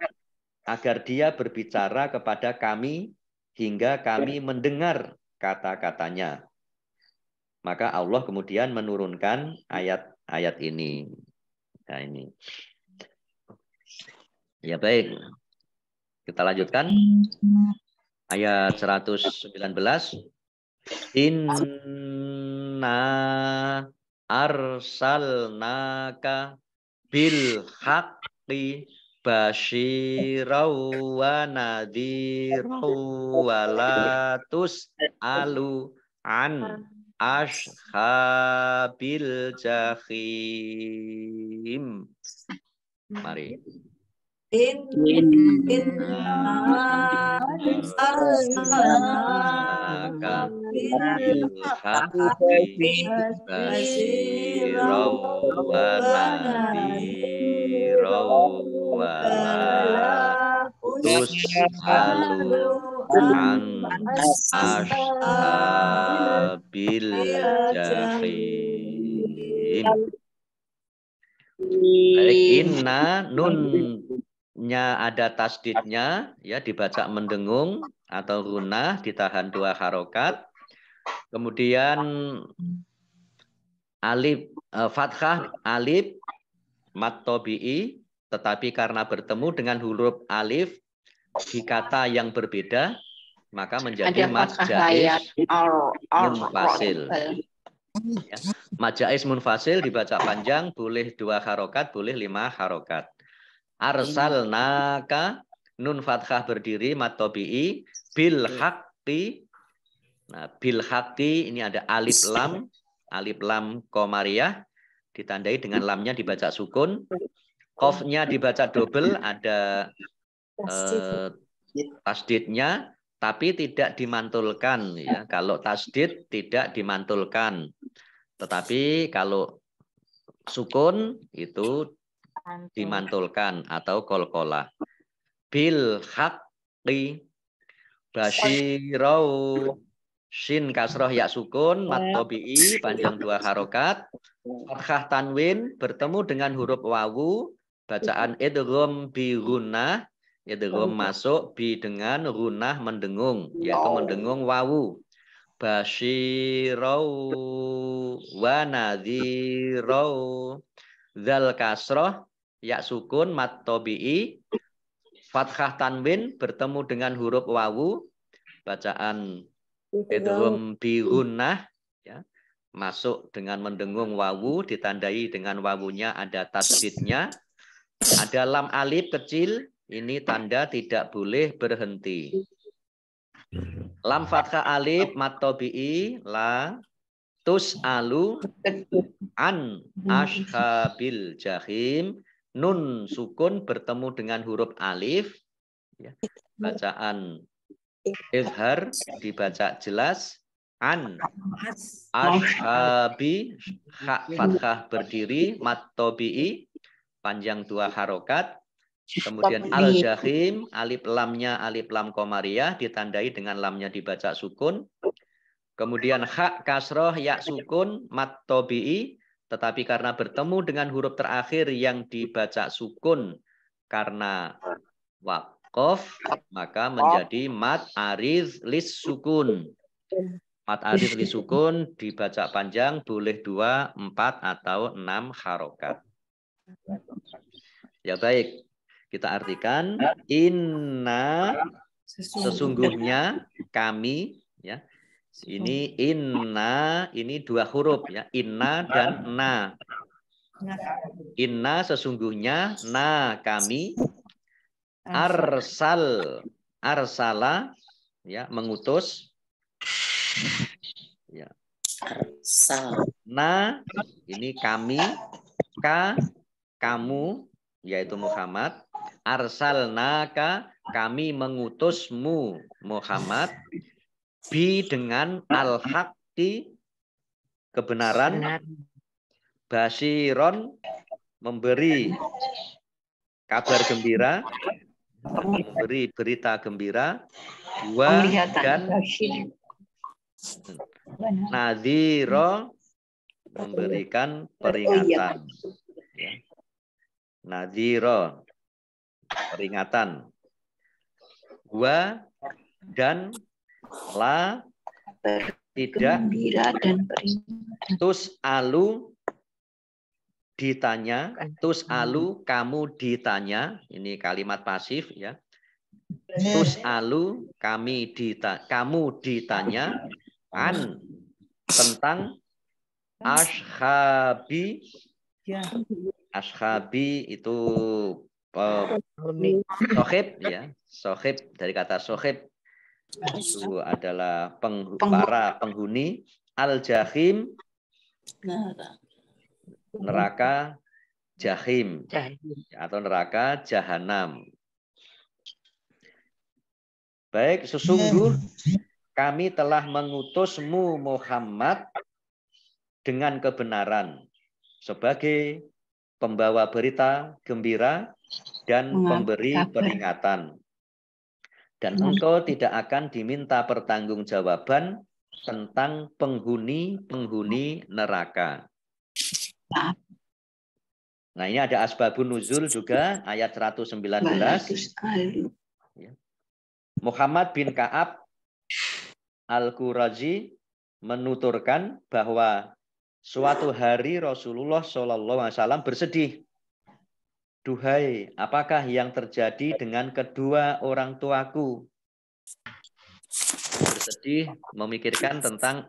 Speaker 1: agar dia berbicara kepada kami hingga kami mendengar kata-katanya. Maka Allah kemudian menurunkan ayat-ayat ini. Nah, ini. Ya baik. Kita lanjutkan. Ayat 119. Inna arsalnaka bil haqqi basyiraw wa nadhiraw wa la tus'alu an ashabil jahim. Mari. Inna nun-nya ada tasdidnya ya, dibaca mendengung atau gunah ditahan 2 harokat. Kemudian alif fathah alif mat tabi'i, tetapi karena bertemu dengan huruf alif di kata yang berbeda maka menjadi mad jaiz munfasil. Ya. Mad jaiz munfasil dibaca panjang, boleh 2 harokat, boleh 5 harokat. Arsalnaka nun fathah berdiri mad tabi'i bil haqqi. Nah, bil haqqi ini ada alif lam qamariyah ditandai dengan lamnya dibaca sukun. Qafnya dibaca double, ada tasdidnya tapi tidak dimantulkan ya. Kalau tasdid tidak dimantulkan. Tetapi kalau sukun itu dimantulkan atau qalqalah. bil haqqi. Basyirau shin kasroh ya sukun mat tobi'i panjang 2 harokat. Fathah tanwin bertemu dengan huruf wawu, bacaan idgham bi gunnah, idgham masuk bi dengan gunnah mendengung, yaitu mendengung wawu. Basyirau wa nadhirau. Dzal kasroh ya sukun mat tobi'i. Fathah tanwin bertemu dengan huruf wawu, bacaan idgham bi gunnah, ya, masuk dengan mendengung wawu, ditandai dengan wawunya ada tasdidnya, ada lam alif kecil, ini tanda tidak boleh berhenti. Lam fathah alif mat tabi'i la tus'alu an ashabil jahim. Nun sukun bertemu dengan huruf alif, ya, bacaan izhar dibaca jelas. An ashabi hak fathah berdiri mat tabi'i panjang 2 harokat. Kemudian al jahim alif lamnya alif lam komariah ditandai dengan lamnya dibaca sukun. Kemudian hak kasroh ya sukun mat tabi'i, tetapi karena bertemu dengan huruf terakhir yang dibaca sukun karena waqaf, maka menjadi mat ariz lis sukun. Mat ariz lis sukun dibaca panjang boleh 2, 4 atau 6 harokat. Ya baik, kita artikan inna sesungguhnya kami, ya. Ini inna, ini 2 huruf, ya, inna dan na. Inna sesungguhnya, na kami, arsala, ya, mengutus, ya. Na ini kami, ka kamu, yaitu Muhammad. Arsalnaka kami mengutusmu Muhammad. Bi dengan al-haqqi kebenaran. Basyiron memberi kabar gembira, memberi berita gembira. Wa dan nadhiro memberikan peringatan. Ya. Nadhiro peringatan. Wa dan la tidak tus alu ditanya, tus alu kamu ditanya, ini kalimat pasif, ya. Tus alu kamu ditanya an tentang ashabi. Ashabi itu sohib, ya, sohib dari kata sohib itu adalah para penghuni al-jahim, neraka jahim, atau neraka jahanam. Baik, sesungguh kami telah mengutusmu Muhammad dengan kebenaran sebagai pembawa berita gembira dan pemberi peringatan. Dan engkau tidak akan diminta pertanggungjawaban tentang penghuni neraka. Nah, ini ada asbabun nuzul juga, ayat 119. Muhammad bin Ka'ab Al-Qurazi menuturkan bahwa suatu hari Rasulullah SAW bersedih. Duhai, apakah yang terjadi dengan kedua orang tuaku? Bersedih memikirkan tentang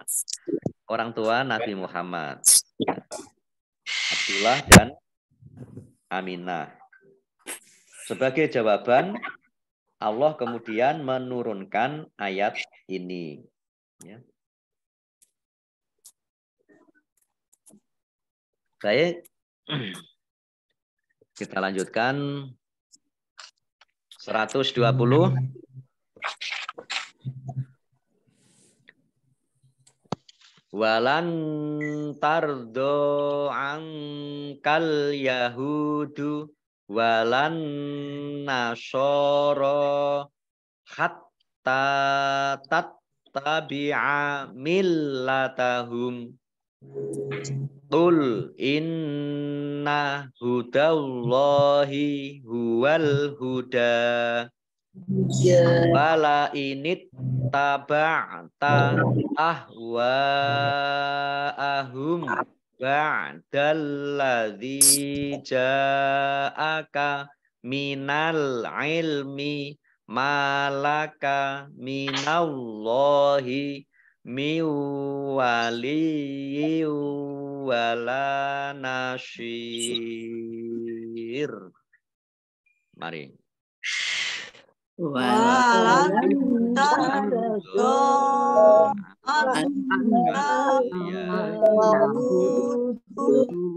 Speaker 1: orang tua Nabi Muhammad, Abdullah dan Aminah. Sebagai jawaban, Allah kemudian menurunkan ayat ini. Ya. Baik. Kita lanjutkan 120. Walan tardo angkal yahudu walan nasoro hatta tattabi'a millatahum. Qul inna hudallahi huwal huda. Wala init taba'ta ahwa'ahum ba'dalladzi ja'aka minal ilmi malaka minallahi miwali wala nasyir. Mari.
Speaker 6: Walan tardo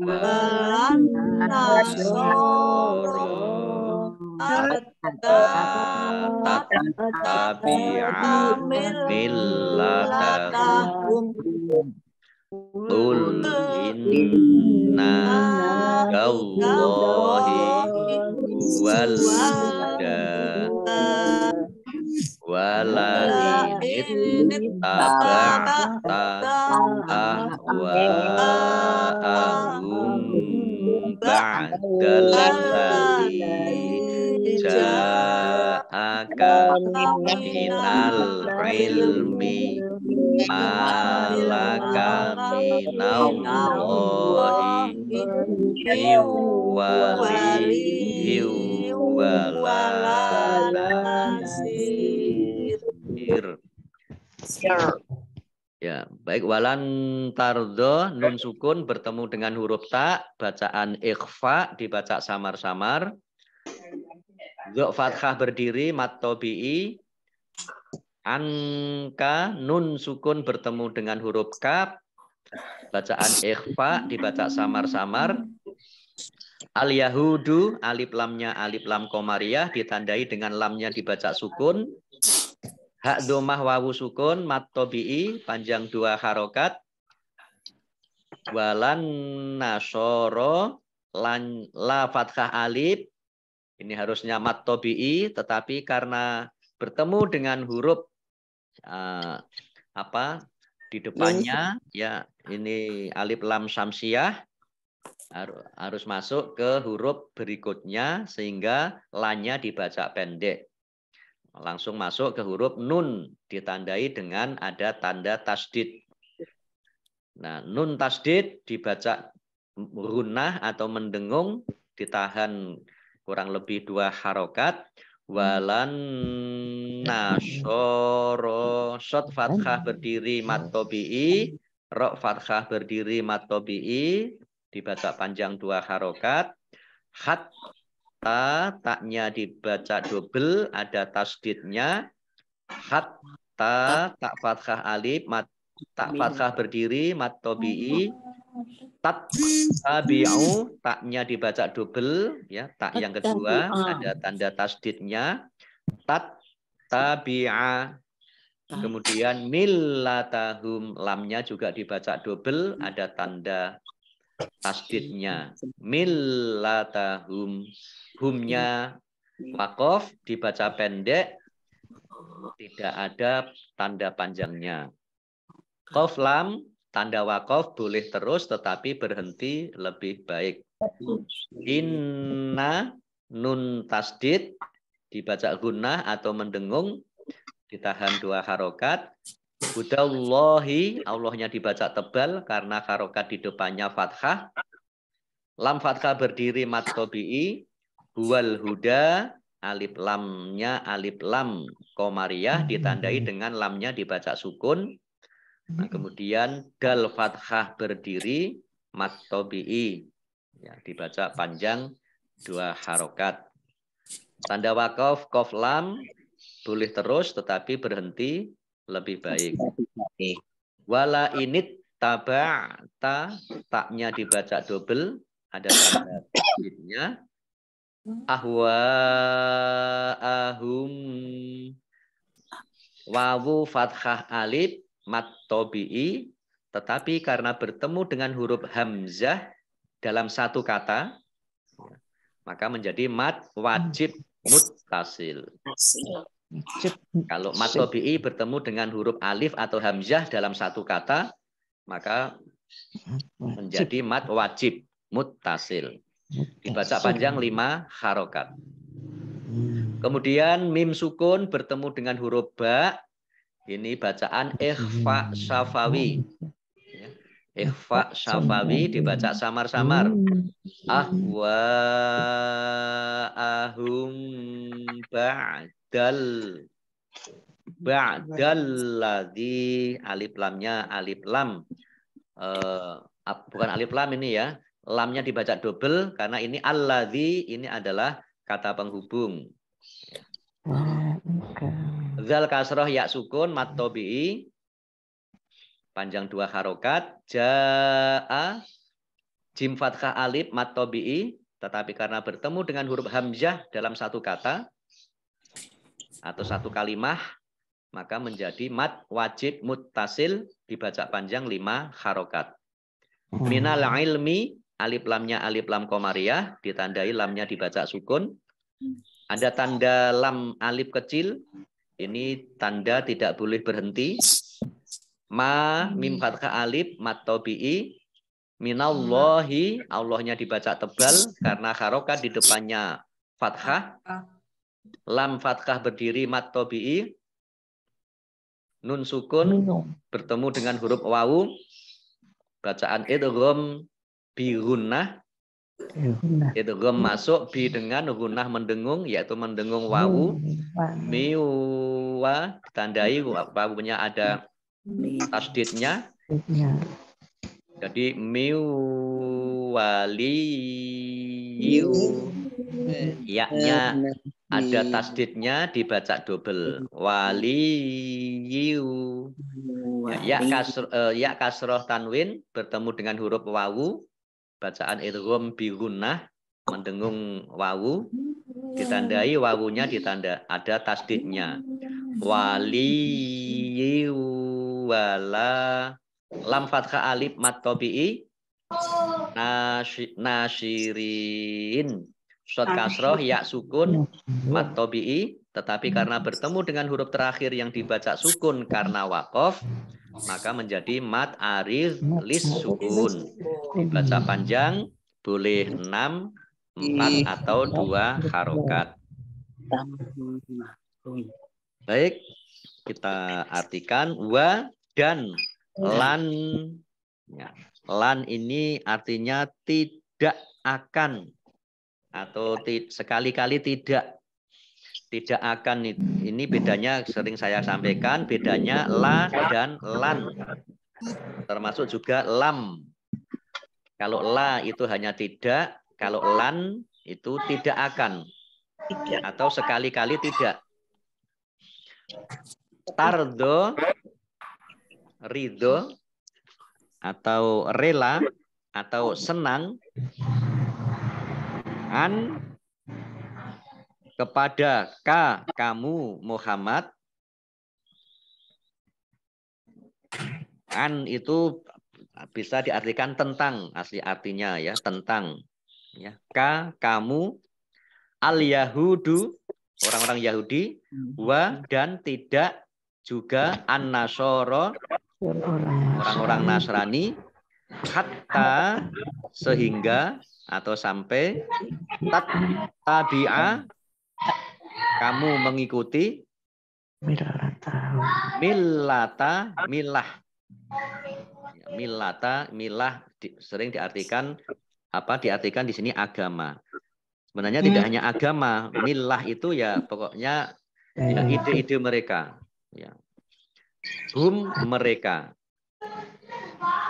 Speaker 6: walan nasoro tabi'a millatahum.
Speaker 1: Qul inna Allahi huwal huda wala ittaba'ta ahwa'ahum ba'dalladzi ja'aka minal ilmi malaka minallahi miwali wala nasir. Ya, baik. Walan tardo nun sukun bertemu dengan huruf ta, bacaan ikhfa dibaca samar-samar. Dha fathah berdiri mat tabi'i. Anka nun sukun bertemu dengan huruf kaf, bacaan ikhfa dibaca samar-samar. Al yahudu alif lamnya alif lam qamariyah ditandai dengan lamnya dibaca sukun. Hak domah wawu sukun mat tabi'i panjang 2 harokat. Walan nasoro lan la fathah alif ini harusnya mat tabi'i tetapi karena bertemu dengan huruf di depannya ya ini alif lam syamsiyah harus masuk ke huruf berikutnya sehingga lanya dibaca pendek. Langsung masuk ke huruf nun ditandai dengan ada tanda tasdid. Nah, nun tasdid dibaca gunnah atau mendengung ditahan kurang lebih 2 harokat. Walan nasoro shot fathah berdiri mat tabi'i, ro fathah berdiri mat tabi'i dibaca panjang 2 harokat. Taknya dibaca double, ada tasdidnya. Hatta tak fathah alif, tak fathah berdiri, mat tabi'i. Tabi'u, taknya dibaca double, ya tak yang kedua, ada tanda tasdidnya. Tabi'a. Kemudian millatahum, lamnya juga dibaca double, ada tanda tasdidnya. Millatahum. Humnya wakof dibaca pendek, tidak ada tanda panjangnya. Qaf lam tanda wakof boleh terus tetapi berhenti lebih baik. Inna nun tasdid dibaca gunnah atau mendengung ditahan 2 harokat. Hudallahi Allahnya dibaca tebal karena harokat di depannya fathah. Lam fathah berdiri mat tabi'i. Huwal huda alif lamnya alif lam qamariyah ditandai dengan lamnya dibaca sukun. Nah, kemudian dal fathah berdiri mat tabi'i ya, dibaca panjang 2 harokat. Tanda wakaf qaf lam boleh terus tetapi berhenti lebih baik. Wala init taba'ta taknya dibaca double ada tanda tasdidnya. Ahwa'ahum wawu fathah alif mat tabi'i tetapi karena bertemu dengan huruf hamzah dalam satu kata maka menjadi mad wajib muttasil. Kalau mad tabi'i bertemu dengan huruf alif atau hamzah dalam satu kata, maka menjadi mad wajib muttasil. Dibaca panjang 5 harokat. Kemudian mim sukun bertemu dengan huruf ba, ini bacaan ikhfa syafawi. Ikhfa syafawi dibaca samar-samar. Ahwa ahum ba'dal ladzi, alif lamnya alif lam. Bukan alif lam ini ya. Lamnya dibaca double karena ini alladzi, ini adalah kata penghubung. Zal kasroh ya sukun mat tabi'i panjang 2 harokat. Ja'a jim fathah alif mat tabi'i, tetapi karena bertemu dengan huruf hamzah dalam satu kata atau satu kalimah, maka menjadi mad wajib muttasil, dibaca panjang 5 harokat. Minal ilmi, alif lamnya alif lam komariah, ditandai lamnya dibaca sukun. Ada tanda lam alif kecil, ini tanda tidak boleh berhenti. Ma mim fathah alif mat tabi'i. Minallahi, Allahnya dibaca tebal karena harokat di depannya fathah. Lam fathah berdiri mat tabi'i. Nun sukun bertemu dengan huruf wawu. Bacaan idgham bi gunnah. Idgham masuk bi dengan gunnah mendengung, yaitu mendengung wawu. Miwa ditandai wawunya ada tasdidnya. Jadi miwaliyu, yaknya ada tasdidnya dibaca double. Waliyu. Ya kasroh tanwin bertemu dengan huruf wawu. Bacaan idgham bi gunnah, mendengung wawu. Ditandai wawunya ditanda ada tasdidnya. Waliyu wala. Lam fathah alif mat tabi'i. Nasyirin. Shad kasroh ya sukun mat tabi'i, tetapi karena bertemu dengan huruf terakhir yang dibaca sukun karena waqaf, maka menjadi mat arid lis sukun. Baca panjang boleh 6, 4 atau 2 harokat. Baik, kita artikan wa dan lan. Ya, lan ini artinya tidak akan atau sekali-kali tidak. Tidak akan, ini bedanya sering saya sampaikan, bedanya la dan lan. Termasuk juga lam. Kalau la itu hanya tidak, kalau lan itu tidak akan. Atau sekali-kali tidak. Tardo, ridho, atau rela, atau senang, an, kepada kamu Muhammad. An itu bisa diartikan tentang, asli artinya ya, tentang. Ya, kamu, al yahudu, orang-orang Yahudi, wa dan tidak juga an nasoro, orang-orang Nasrani, hatta sehingga atau sampai, tabi'a kamu mengikuti, millata milah. Milah sering diartikan diartikan di sini agama. Sebenarnya tidak hanya agama, milah itu ya pokoknya ya, ide-ide mereka. Ya. Mereka.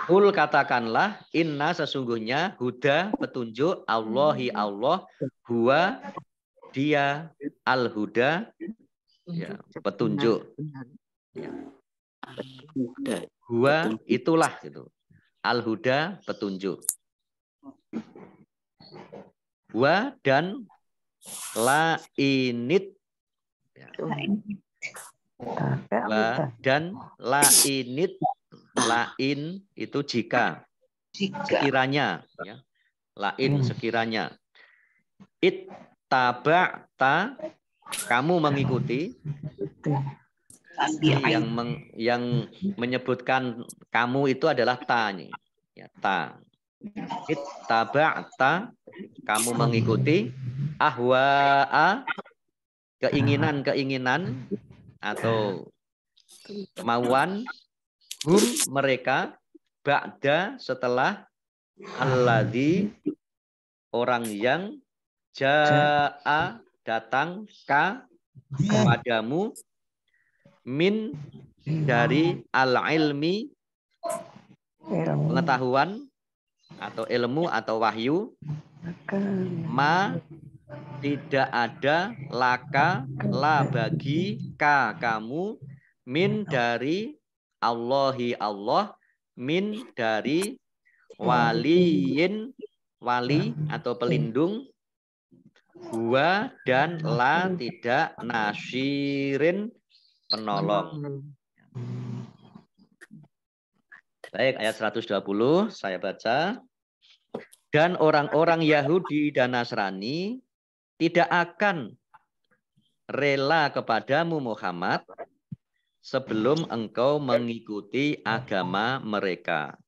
Speaker 1: Qul katakanlah, inna sesungguhnya huda petunjuk, Allahi Allah, huwa dia, al-huda ya, petunjuk. Ya. Huwa itulah gitu. Al-huda petunjuk. Wa dan la init. Ya. Wa dan la init. Lain itu jika sekiranya ya. Lain sekiranya. Ittaba'ta, kamu mengikuti. Yang menyebutkan kamu itu adalah ta nih. Ya, ta. Ittaba'ta, kamu mengikuti. Ahwa'a, keinginan-keinginan atau kemauan. Hum, mereka. Ba'da, setelah. Alladzi, orang yang. Ja'a, datang. Kepadamu. Min, dari al-ilmi, pengetahuan atau ilmu atau wahyu. Ma, tidak ada. Laka, la bagi. Ka, kamu. Min, dari. Allahi, Allah. Min, dari. Waliyin, wali atau pelindung. Huwa, dan. La, tidak. Nasyirin, penolong. Baik, ayat 120 saya baca. Dan orang-orang Yahudi dan Nasrani tidak akan rela kepadamu Muhammad sebelum engkau mengikuti agama mereka.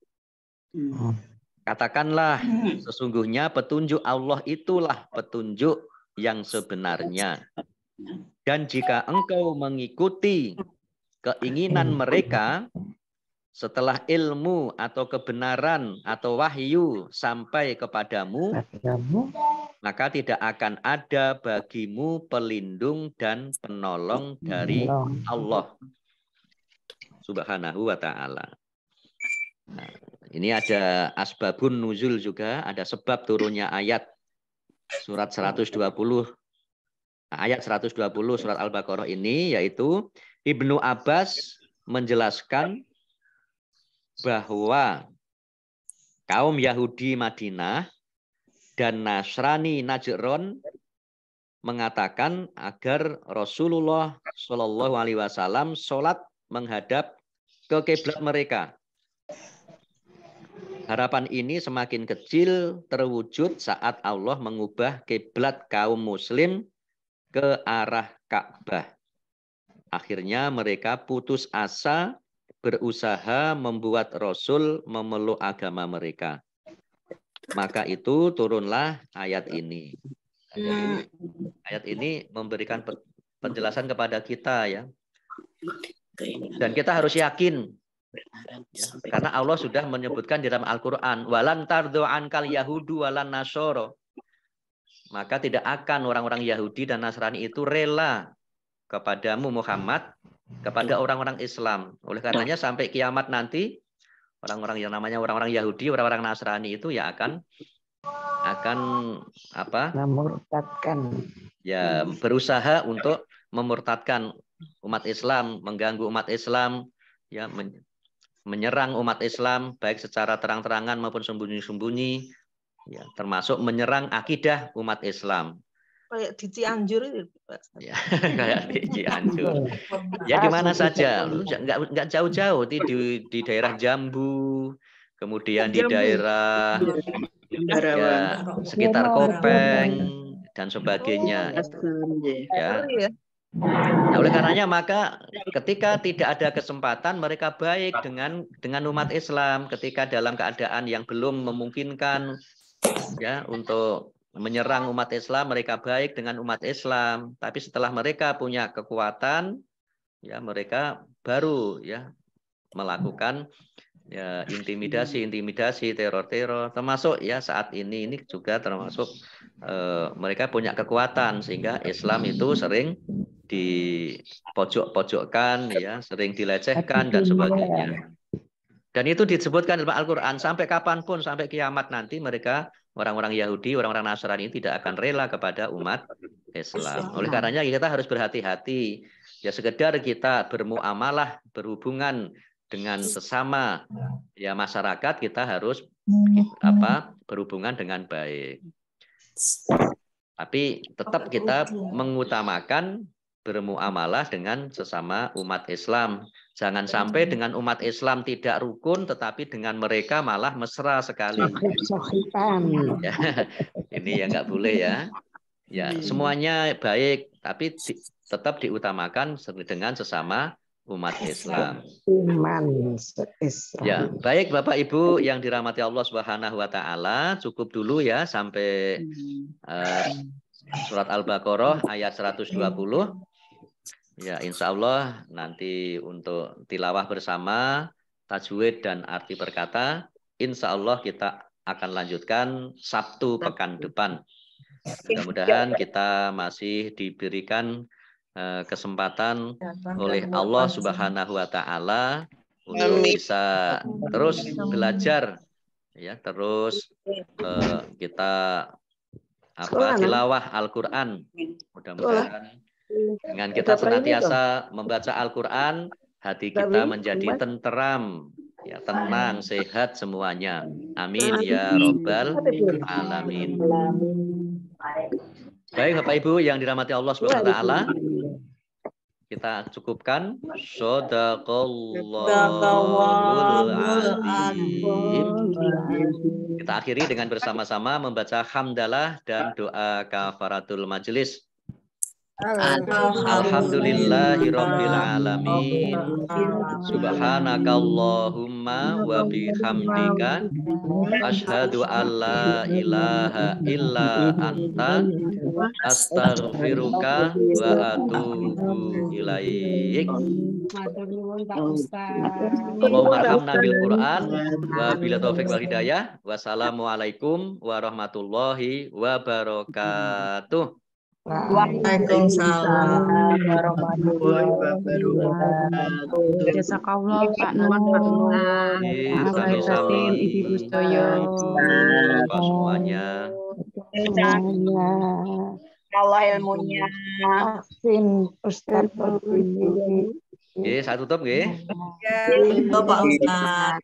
Speaker 1: Katakanlah, sesungguhnya petunjuk Allah itulah petunjuk yang sebenarnya. Dan jika engkau mengikuti keinginan mereka, setelah ilmu atau kebenaran atau wahyu sampai kepadamu, maka tidak akan ada bagimu pelindung dan penolong dari Allah Subhanahu wa ta'ala. Nah, ini ada asbabun nuzul juga, ada sebab turunnya ayat surat 120. Ayat 120 surat Al-Baqarah ini yaitu Ibnu Abbas menjelaskan bahwa kaum Yahudi Madinah dan Nasrani Najron mengatakan agar Rasulullah Shallallahu Alaihi Wasallam sholat menghadap ke kiblat mereka. Harapan ini semakin kecil terwujud saat Allah mengubah kiblat kaum Muslim ke arah Ka'bah. Akhirnya mereka putus asa berusaha membuat Rasul memeluk agama mereka. Maka itu turunlah ayat ini. Jadi, ayat ini memberikan penjelasan kepada kita ya. Dan kita harus yakin. Ya, karena Allah sudah menyebutkan di dalam Al-Quran. Walan tardu ankal yahudu walan nasoro. Maka tidak akan orang-orang Yahudi dan Nasrani itu rela kepadamu Muhammad, kepada orang-orang Islam. Oleh karenanya sampai kiamat nanti, orang-orang yang namanya orang-orang Yahudi, orang-orang Nasrani itu ya akan apa?
Speaker 4: Memurtadkan.
Speaker 1: Ya, berusaha untuk memurtadkan umat Islam, mengganggu umat Islam, ya menyerang umat Islam baik secara terang-terangan maupun sembunyi-sembunyi. Ya, termasuk menyerang akidah umat Islam.
Speaker 5: Kayak di Cianjur itu, Pak.
Speaker 1: Ya, kayak di Cianjur. Ya di mana saja, nggak jauh-jauh di daerah Jambu, kemudian di daerah ya, sekitar Kopeng dan sebagainya. Ya. Nah, oleh karenanya maka ketika tidak ada kesempatan mereka baik dengan umat Islam ketika dalam keadaan yang belum memungkinkan ya untuk menyerang umat Islam, mereka baik dengan umat Islam. Tapi setelah mereka punya kekuatan, ya mereka baru ya melakukan ya intimidasi, teror-teror. Termasuk ya saat ini juga termasuk mereka punya kekuatan sehingga Islam itu sering dipojok-pojokkan, ya sering dilecehkan dan sebagainya. Dan itu disebutkan dalam Al-Quran sampai kapanpun, sampai kiamat nanti mereka orang-orang Yahudi, orang-orang Nasrani tidak akan rela kepada umat Islam. Oleh karenanya kita harus berhati-hati. Ya sekedar kita bermuamalah, berhubungan dengan sesama ya masyarakat, kita harus berhubungan dengan baik. Tapi tetap kita mengutamakan bermuamalah dengan sesama umat Islam. Jangan sampai dengan umat Islam tidak rukun, tetapi dengan mereka malah mesra sekali. Ya, ini yang nggak boleh ya. Ya, semuanya baik, tapi tetap diutamakan dengan sesama umat Islam. Ya, baik Bapak Ibu yang dirahmati Allah Subhanahu wa taala, cukup dulu ya sampai surat Al-Baqarah ayat 120. Ya, insya Allah nanti untuk tilawah bersama, tajwid dan arti perkata, insya Allah kita akan lanjutkan Sabtu pekan depan. Mudah-mudahan kita masih diberikan kesempatan oleh Allah Subhanahu wa taala untuk bisa terus belajar ya, terus kita tilawah Al-Qur'an. Mudah-mudahan dengan kita senantiasa membaca Al-Quran, hati kita menjadi tenteram, ya, tenang, sehat semuanya. Amin ya Rabbal Alamin. Baik Bapak Ibu yang dirahmati Allah Subhanahu wa taala, kita cukupkan. Shadaqallahul azim. Kita akhiri dengan bersama-sama membaca hamdalah dan doa kafaratul majelis. Alhamdulillahirabbil alamin. Subhanakallahumma wa bihamdika asyhadu alla ilaha illa anta astaghfiruka wa atubu ilaik. Allahumma arhamna bil Qur'an wa bila taufik wal hidayah. Wassalamualaikum warahmatullahi wabarakatuh.
Speaker 6: Waalaikumsalam warahmatullahi wabarakatuh.
Speaker 7: Jazakallah Pak Nur.
Speaker 1: Sami-sami
Speaker 7: Ibu Stoyo.
Speaker 1: Semuanya.
Speaker 6: Allah ilmunya.
Speaker 4: Ustaz.
Speaker 1: Saya tutup nggih.
Speaker 6: Pak Ustaz.